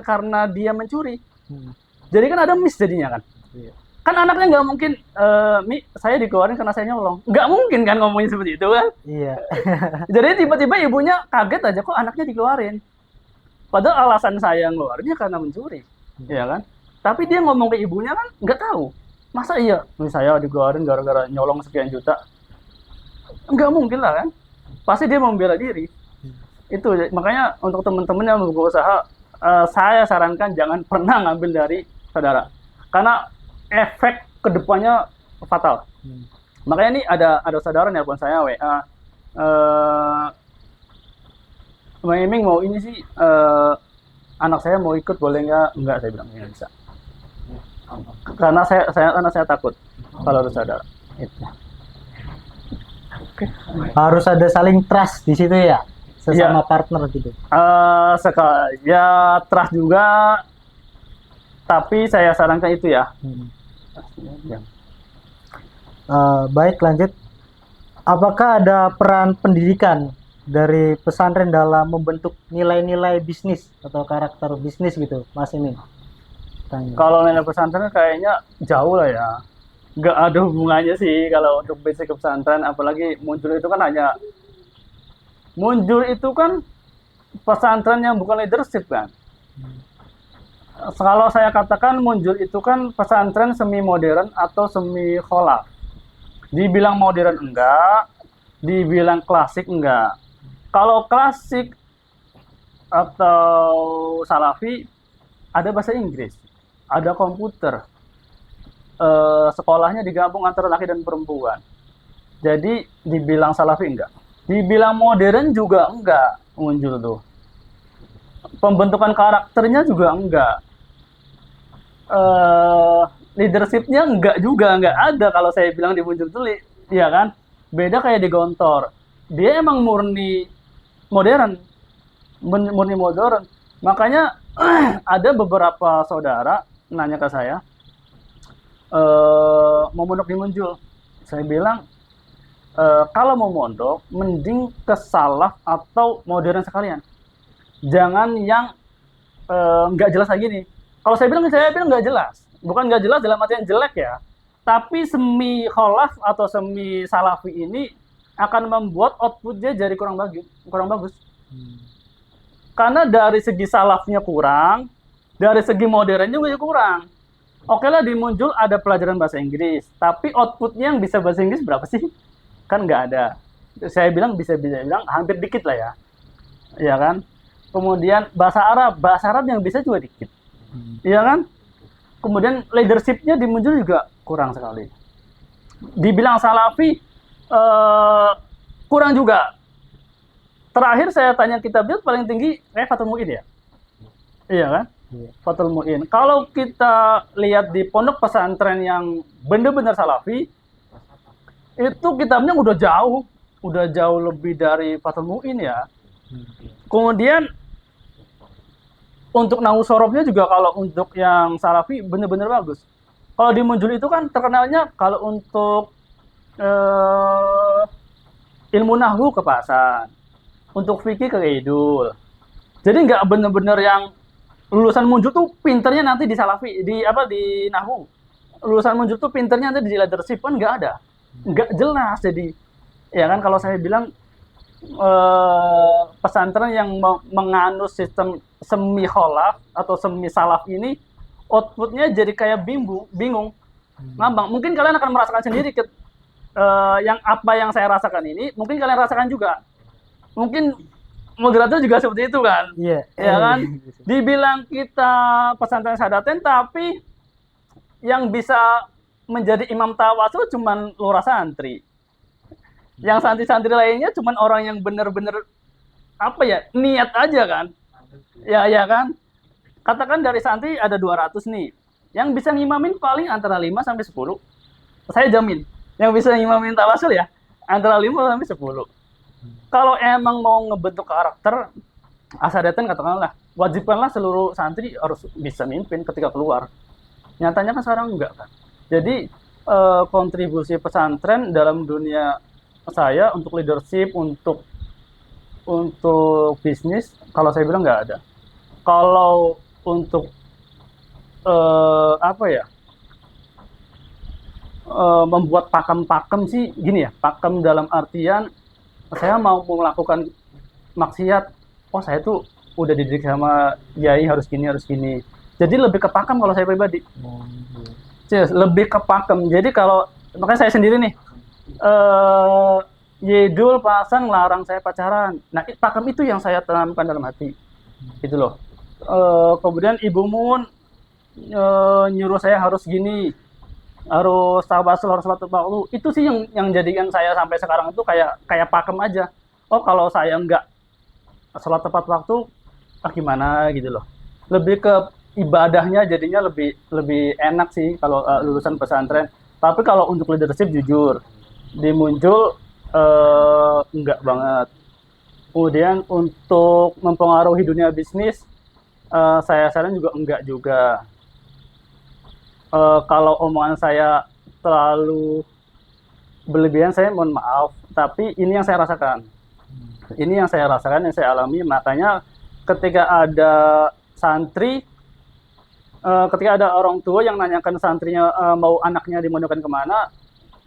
karena dia mencuri. Jadi kan ada miss jadinya kan. Kan anaknya nggak mungkin, Mi, saya dikeluarin karena saya nyolong. Nggak mungkin kan ngomongin seperti itu kan. Iya. Jadi tiba-tiba ibunya kaget aja, kok anaknya dikeluarin. Padahal alasan saya ngeluarinnya karena mencuri. Ya kan. Tapi dia ngomong ke ibunya kan nggak tahu. Masa iya, saya dikeluarin gara-gara nyolong sekian juta. Nggak mungkin lah kan. Pasti dia membela diri. Itu makanya untuk teman-teman yang membuka usaha, saya sarankan jangan pernah ngambil dari saudara. Karena efek kedepannya fatal. Makanya ini ada saudara nelpon saya WA, Bang Iming mau ini sih, anak saya mau ikut boleh nggak? Enggak, saya bilang nggak bisa. Karena saya takut kalau ada saudara. Itu. Harus ada saling trust di situ ya, sesama partner gitu. Ya trust juga, tapi saya sarankan itu ya. Baik, lanjut. Apakah ada peran pendidikan dari pesantren dalam membentuk nilai-nilai bisnis atau karakter bisnis gitu, Mas Imin? Kalau nilai pesantren kayaknya jauh lah ya. Nggak ada hubungannya sih kalau untuk basic ke pesantren, apalagi muncul itu kan pesantren yang bukan leadership kan. Kalau saya katakan muncul itu kan pesantren semi modern atau semi kholaf. Dibilang modern enggak, dibilang klasik enggak. Kalau klasik atau salafi ada bahasa Inggris. ada komputer. Sekolahnya digabung antara laki dan perempuan. Jadi dibilang salafi enggak. Dibilang modern juga enggak muncul tuh. Pembentukan karakternya juga enggak. Leadershipnya enggak juga, enggak ada kalau saya bilang di muncul tuh, ya kan? Beda kayak di Gontor. Dia emang murni modern, murni modern. Makanya ada beberapa saudara nanya ke saya, mau mondok di Muncul. Saya bilang, kalau mau mondok, mending ke salaf atau modern sekalian. Jangan yang nggak jelas lagi nih. Kalau saya bilang nggak jelas. Bukan nggak jelas dalam artian jelek ya. Tapi semi kholaf atau semi salafi ini akan membuat outputnya jadi kurang bagus. Karena dari segi salafnya kurang, dari segi modernnya juga kurang. Oke lah di Muncul ada pelajaran bahasa Inggris, tapi outputnya yang bisa bahasa Inggris berapa sih? Kan nggak ada. Saya bilang bisa bilang hampir dikit lah ya, ya kan? Kemudian bahasa Arab yang bisa juga dikit, ya kan? Kemudian leadershipnya di Muncul juga kurang sekali. Dibilang salafi kurang juga. Terakhir saya tanya kitabnya paling tinggi Fathul Muin ya, iya kan? Fathul Muin. Kalau kita lihat di pondok pesantren yang benar-benar salafi, itu kitabnya udah jauh lebih dari Fathul Muin ya. Kemudian untuk nahu sorobnya juga kalau untuk yang salafi benar-benar bagus. Kalau di Munjul itu kan terkenalnya kalau untuk ilmu nahwu kepasan, untuk fikih ke Idul. Jadi nggak benar-benar yang lulusan Munjul tuh pinternya nanti di salafi, di nahwu. Lulusan Munjul tuh pinternya nanti di leadership, kan nggak ada. Nggak jelas. Jadi ya kan kalau saya bilang pesantren yang menganut sistem semi kholaf atau semi salaf ini outputnya jadi kayak bingung, ngambang. Mungkin kalian akan merasakan sendiri yang saya rasakan ini, mungkin kalian rasakan juga. Mungkin moderator juga seperti itu kan, ya kan? Dibilang kita pesantren Sadaten, tapi yang bisa menjadi imam tawasul cuman lurah santri. Yang santri-santri lainnya cuman orang yang benar-benar niat aja kan. Ya kan? Katakan dari santri ada 200 nih. Yang bisa ngimamin paling antara 5 sampai 10. Saya jamin. Yang bisa ngimamin tawasul ya antara 5 sampai 10. Kalau emang mau ngebentuk karakter Asadaten, katakanlah, wajibkanlah seluruh santri harus bisa mimpin ketika keluar. Nyatanya kan sekarang enggak kan. Jadi kontribusi pesantren dalam dunia saya untuk leadership, untuk bisnis, kalau saya bilang nggak ada. Kalau untuk membuat pakem-pakem sih gini ya, pakem dalam artian saya mau melakukan maksiat, saya tuh udah dididik sama yai harus gini. Jadi lebih ke pakem kalau saya pribadi. Lebih ke pakem. Jadi makanya saya sendiri nih, Yedul pasang larang saya pacaran. Nah, pakem itu yang saya tanamkan dalam hati. Gitu loh. Kemudian Ibu Mun nyuruh saya harus gini, harus tawasul, harus sholat waktu. Itu sih yang jadikan saya sampai sekarang itu kayak pakem aja. Kalau saya enggak sholat tepat waktu, gimana gitu loh. Lebih ke ibadahnya jadinya lebih enak sih kalau lulusan pesantren. Tapi kalau untuk leadership jujur di Muncul enggak banget. Kemudian untuk mempengaruhi dunia bisnis, saya saran juga enggak juga. Kalau omongan saya terlalu berlebihan, saya mohon maaf. Tapi ini yang saya rasakan. Ini yang saya rasakan, yang saya alami. Makanya ketika ada santri, ketika ada orang tua yang nanyakan santrinya mau anaknya dimondokkan kemana,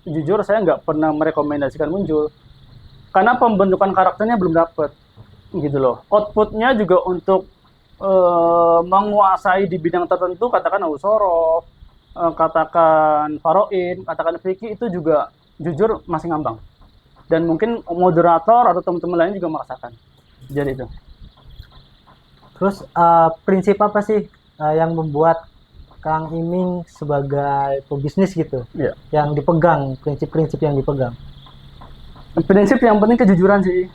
jujur saya nggak pernah merekomendasikan Muncul. Karena pembentukan karakternya belum dapat. Gitu loh. Outputnya juga untuk menguasai di bidang tertentu, katakan Ausorof, katakan Faroin, katakan Fikih, itu juga jujur masih ngambang. Dan mungkin moderator atau teman-teman lain juga merasakan. Jadi itu. Terus prinsip apa sih yang membuat Kang Iming sebagai pebisnis gitu, Iya. yang dipegang, prinsip-prinsip yang dipegang. Prinsip yang penting kejujuran sih.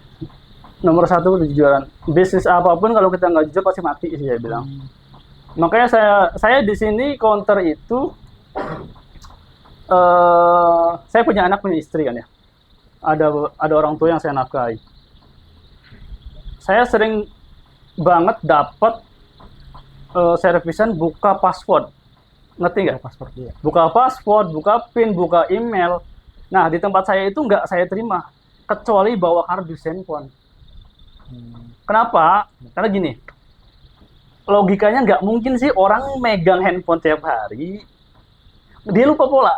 Nomor satu kejujuran. Bisnis apapun kalau kita nggak jujur pasti mati sih saya bilang. Makanya saya di sini counter itu saya punya anak punya istri kan ya. Ada orang tua yang saya nafkahi. Saya sering banget dapat servisan buka password. Ngerti nggak? Paspor dia. Buka password, buka PIN, buka email. Nah, di tempat saya itu nggak saya terima. Kecuali bawa kardus handphone. Kenapa? Karena gini, logikanya nggak mungkin sih orang megang handphone tiap hari, dia lupa pola.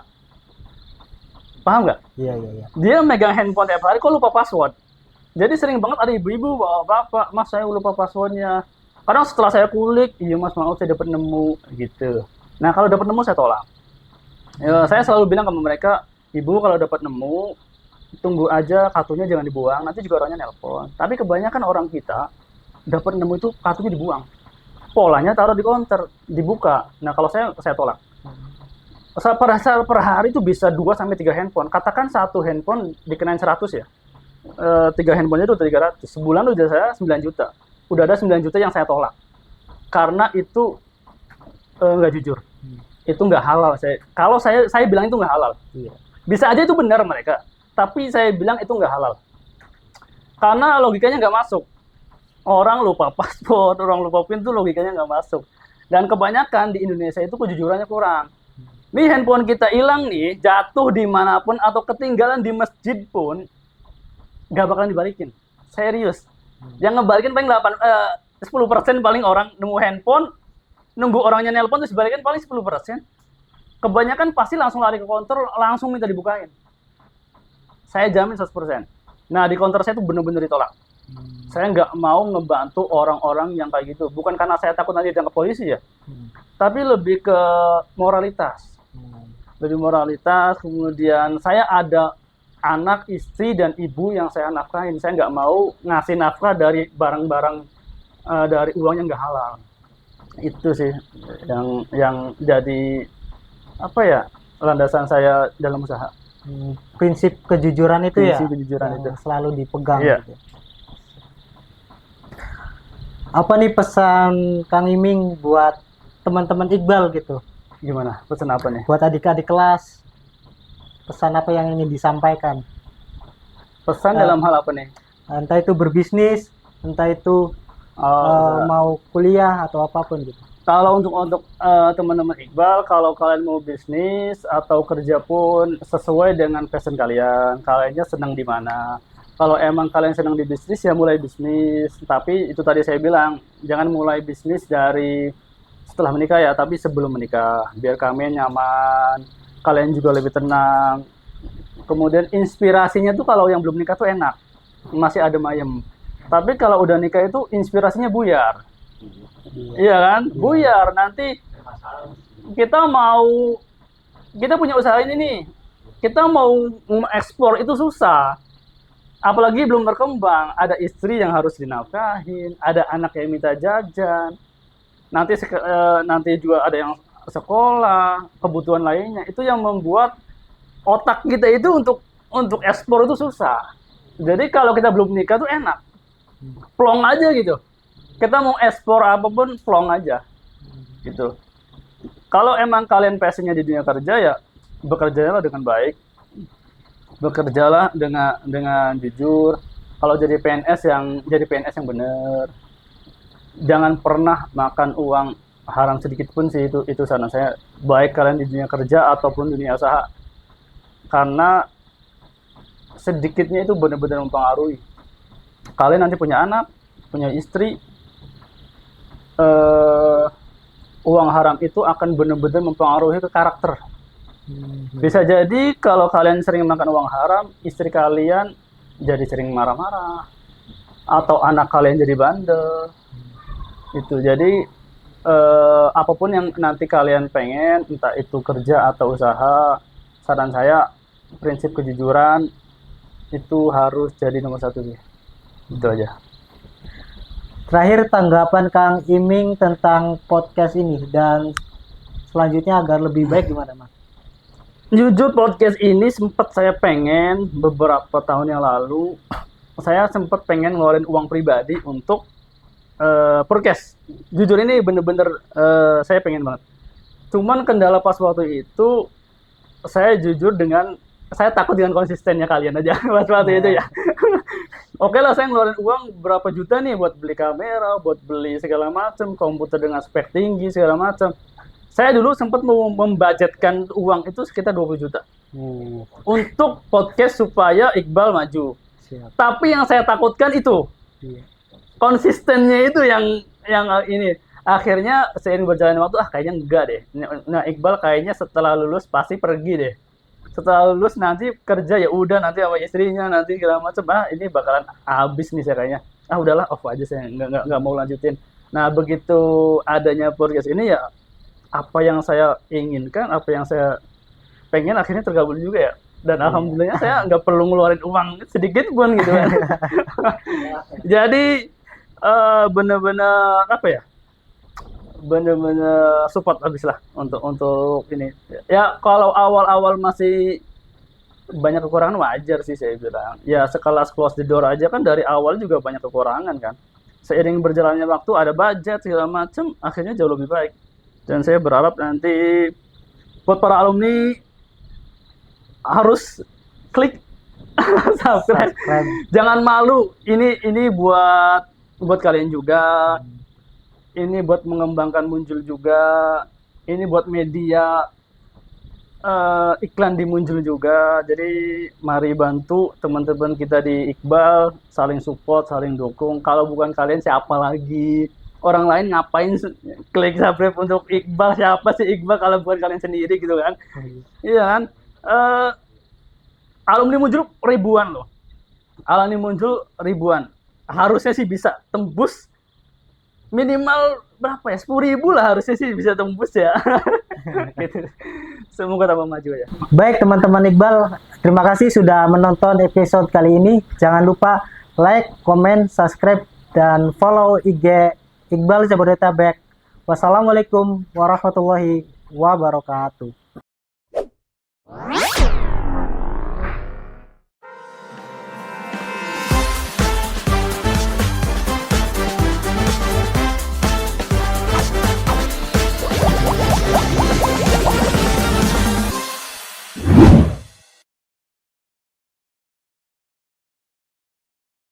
Paham nggak? Iya, iya, iya. Dia megang handphone tiap hari, kok lupa password? Jadi sering banget ada ibu-ibu, bapak, mas saya lupa passwordnya. Kadang setelah saya kulik, iya mas maaf saya dapat nemu gitu. Nah kalau dapat nemu saya tolak. Ya, saya selalu bilang ke mereka, ibu kalau dapat nemu, tunggu aja kartunya jangan dibuang, nanti juga orangnya nelpon. Tapi kebanyakan orang kita dapat nemu itu kartunya dibuang. Polanya taruh di counter, dibuka. Nah kalau saya tolak. Per hari itu bisa 2 sampai 3 handphone. Katakan satu handphone dikenain 100 ya. 3 handphonenya itu 300. Sebulan udah saya 9 juta. Udah ada 9 juta yang saya tolak. Karena itu nggak jujur. Itu nggak halal. Kalau saya bilang itu nggak halal. Iya. Bisa aja itu benar mereka. Tapi saya bilang itu nggak halal. Karena logikanya nggak masuk. Orang lupa paspor, orang lupa PIN itu logikanya nggak masuk. Dan kebanyakan di Indonesia itu kejujurannya kurang. Nih handphone kita hilang nih, jatuh dimanapun atau ketinggalan di masjid pun, nggak bakalan dibalikin. Serius. Yang ngebalikin paling 10% paling orang nemu handphone, nunggu orangnya nelpon terus dibalikin paling 10%. Kebanyakan pasti langsung lari ke counter, langsung minta dibukain. Saya jamin 100%. Nah, di counter saya itu benar-benar ditolak. Saya nggak mau ngebantu orang-orang yang kayak gitu. Bukan karena saya takut nanti ditangkap polisi ya. Tapi lebih ke moralitas. Lebih moralitas, kemudian saya ada anak, istri, dan ibu yang saya nafkahin. Saya nggak mau ngasih nafkah dari barang-barang, dari uang yang nggak halal. Itu sih yang jadi apa ya landasan saya dalam usaha. Prinsip kejujuran itu Prinsip ya, kejujuran yang itu. selalu dipegang. Iya. Gitu. Apa nih pesan Kang Iming buat teman-teman Iqbal gitu? Gimana? Pesan apa nih? Buat adik-adik kelas, pesan apa yang ingin disampaikan? Pesan dalam hal apa nih? Entah itu berbisnis, entah itu mau kuliah atau apapun gitu. Kalau untuk teman-teman Iqbal, kalau kalian mau bisnis atau kerja pun sesuai dengan passion kalian. Kaliannya senang di mana? Kalau emang kalian senang di bisnis ya mulai bisnis. Tapi itu tadi saya bilang, jangan mulai bisnis dari setelah menikah ya, tapi sebelum menikah. Biar kalian nyaman, kalian juga lebih tenang. Kemudian inspirasinya tuh kalau yang belum nikah tuh enak, masih adem ayem. Tapi kalau udah nikah itu inspirasinya buyar. Iya kan? Buyar. Nanti kita punya usaha ini nih. Kita mau ekspor itu susah. Apalagi belum berkembang. Ada istri yang harus dinafkahin, ada anak yang minta jajan. Nanti juga ada yang sekolah, kebutuhan lainnya. Itu yang membuat otak kita itu untuk ekspor itu susah. Jadi kalau kita belum nikah tuh enak. Plong aja gitu. Kita mau ekspor apapun plong aja. Gitu. Kalau emang kalian passionnya di dunia kerja ya bekerjalah dengan baik. Bekerjalah dengan jujur. Kalau jadi PNS yang benar. Jangan pernah makan uang haram sedikit pun sih, itu saran saya, baik kalian di dunia kerja ataupun dunia usaha. Karena sedikitnya itu benar-benar mempengaruhi. Kalian nanti punya anak, punya istri, uang haram itu akan benar-benar mempengaruhi ke karakter. Bisa jadi kalau kalian sering makan uang haram, istri kalian jadi sering marah-marah, atau anak kalian jadi bandel. Itu jadi apapun yang nanti kalian pengen, entah itu kerja atau usaha, saran saya prinsip kejujuran itu harus jadi nomor 1 sih. Itu aja. Terakhir tanggapan Kang Iming tentang podcast ini dan selanjutnya agar lebih baik gimana Mas? Jujur podcast ini sempat saya pengen beberapa tahun yang lalu, saya sempat pengen ngeluarin uang pribadi untuk podcast. Jujur ini bener-bener saya pengen banget. Cuman kendala pas waktu itu saya jujur saya takut dengan konsistennya kalian aja pas waktu itu ya. Oke lah, saya ngeluarin uang berapa juta nih buat beli kamera, buat beli segala macam, komputer dengan spek tinggi segala macam. Saya dulu sempat membudgetkan uang itu sekitar 20 juta untuk podcast supaya Iqbal maju. Siap. Tapi yang saya takutkan itu Iya. konsistennya itu yang ini. Akhirnya seiring berjalannya waktu kayaknya enggak deh. Nah, Iqbal kayaknya setelah lulus pasti pergi deh. Setelah lulus nanti kerja ya udah, nanti sama istrinya nanti segala macam, ini bakalan habis nih saya kayaknya. Udahlah, off aja, saya nggak mau lanjutin. Nah, begitu adanya podcast ini ya, apa yang saya inginkan, apa yang saya pengen akhirnya tergabung juga ya. Dan alhamdulillahnya saya nggak perlu ngeluarin uang sedikit pun gitu kan. Jadi bener-bener apa ya, bener-bener support habis lah untuk ini ya. Kalau awal-awal masih banyak kekurangan, wajar sih saya bilang ya. Sekelas Close the Door aja kan dari awal juga banyak kekurangan kan. Seiring berjalannya waktu ada budget segala macem, akhirnya jauh lebih baik. Dan saya berharap nanti buat para alumni harus klik subscribe. Jangan malu, ini buat kalian juga. Ini buat mengembangkan Muncul juga. Ini buat media iklan di Muncul juga. Jadi mari bantu teman-teman kita di Iqbal, saling support, saling dukung. Kalau bukan kalian siapa lagi? Orang lain ngapain klik subscribe untuk Iqbal? Siapa sih Iqbal kalau bukan kalian sendiri gitu kan? Iya kan? Alumni Muncul ribuan loh. Alumni Muncul ribuan. Harusnya sih bisa tembus minimal berapa ya, 10.000 lah harusnya sih bisa tembus ya. Gitu. Semoga tambah maju ya. Baik teman-teman Iqbal, terima kasih sudah menonton episode kali ini. Jangan lupa like, comment, subscribe, dan follow IG Iqbal Jabodetabek. Wassalamualaikum warahmatullahi wabarakatuh.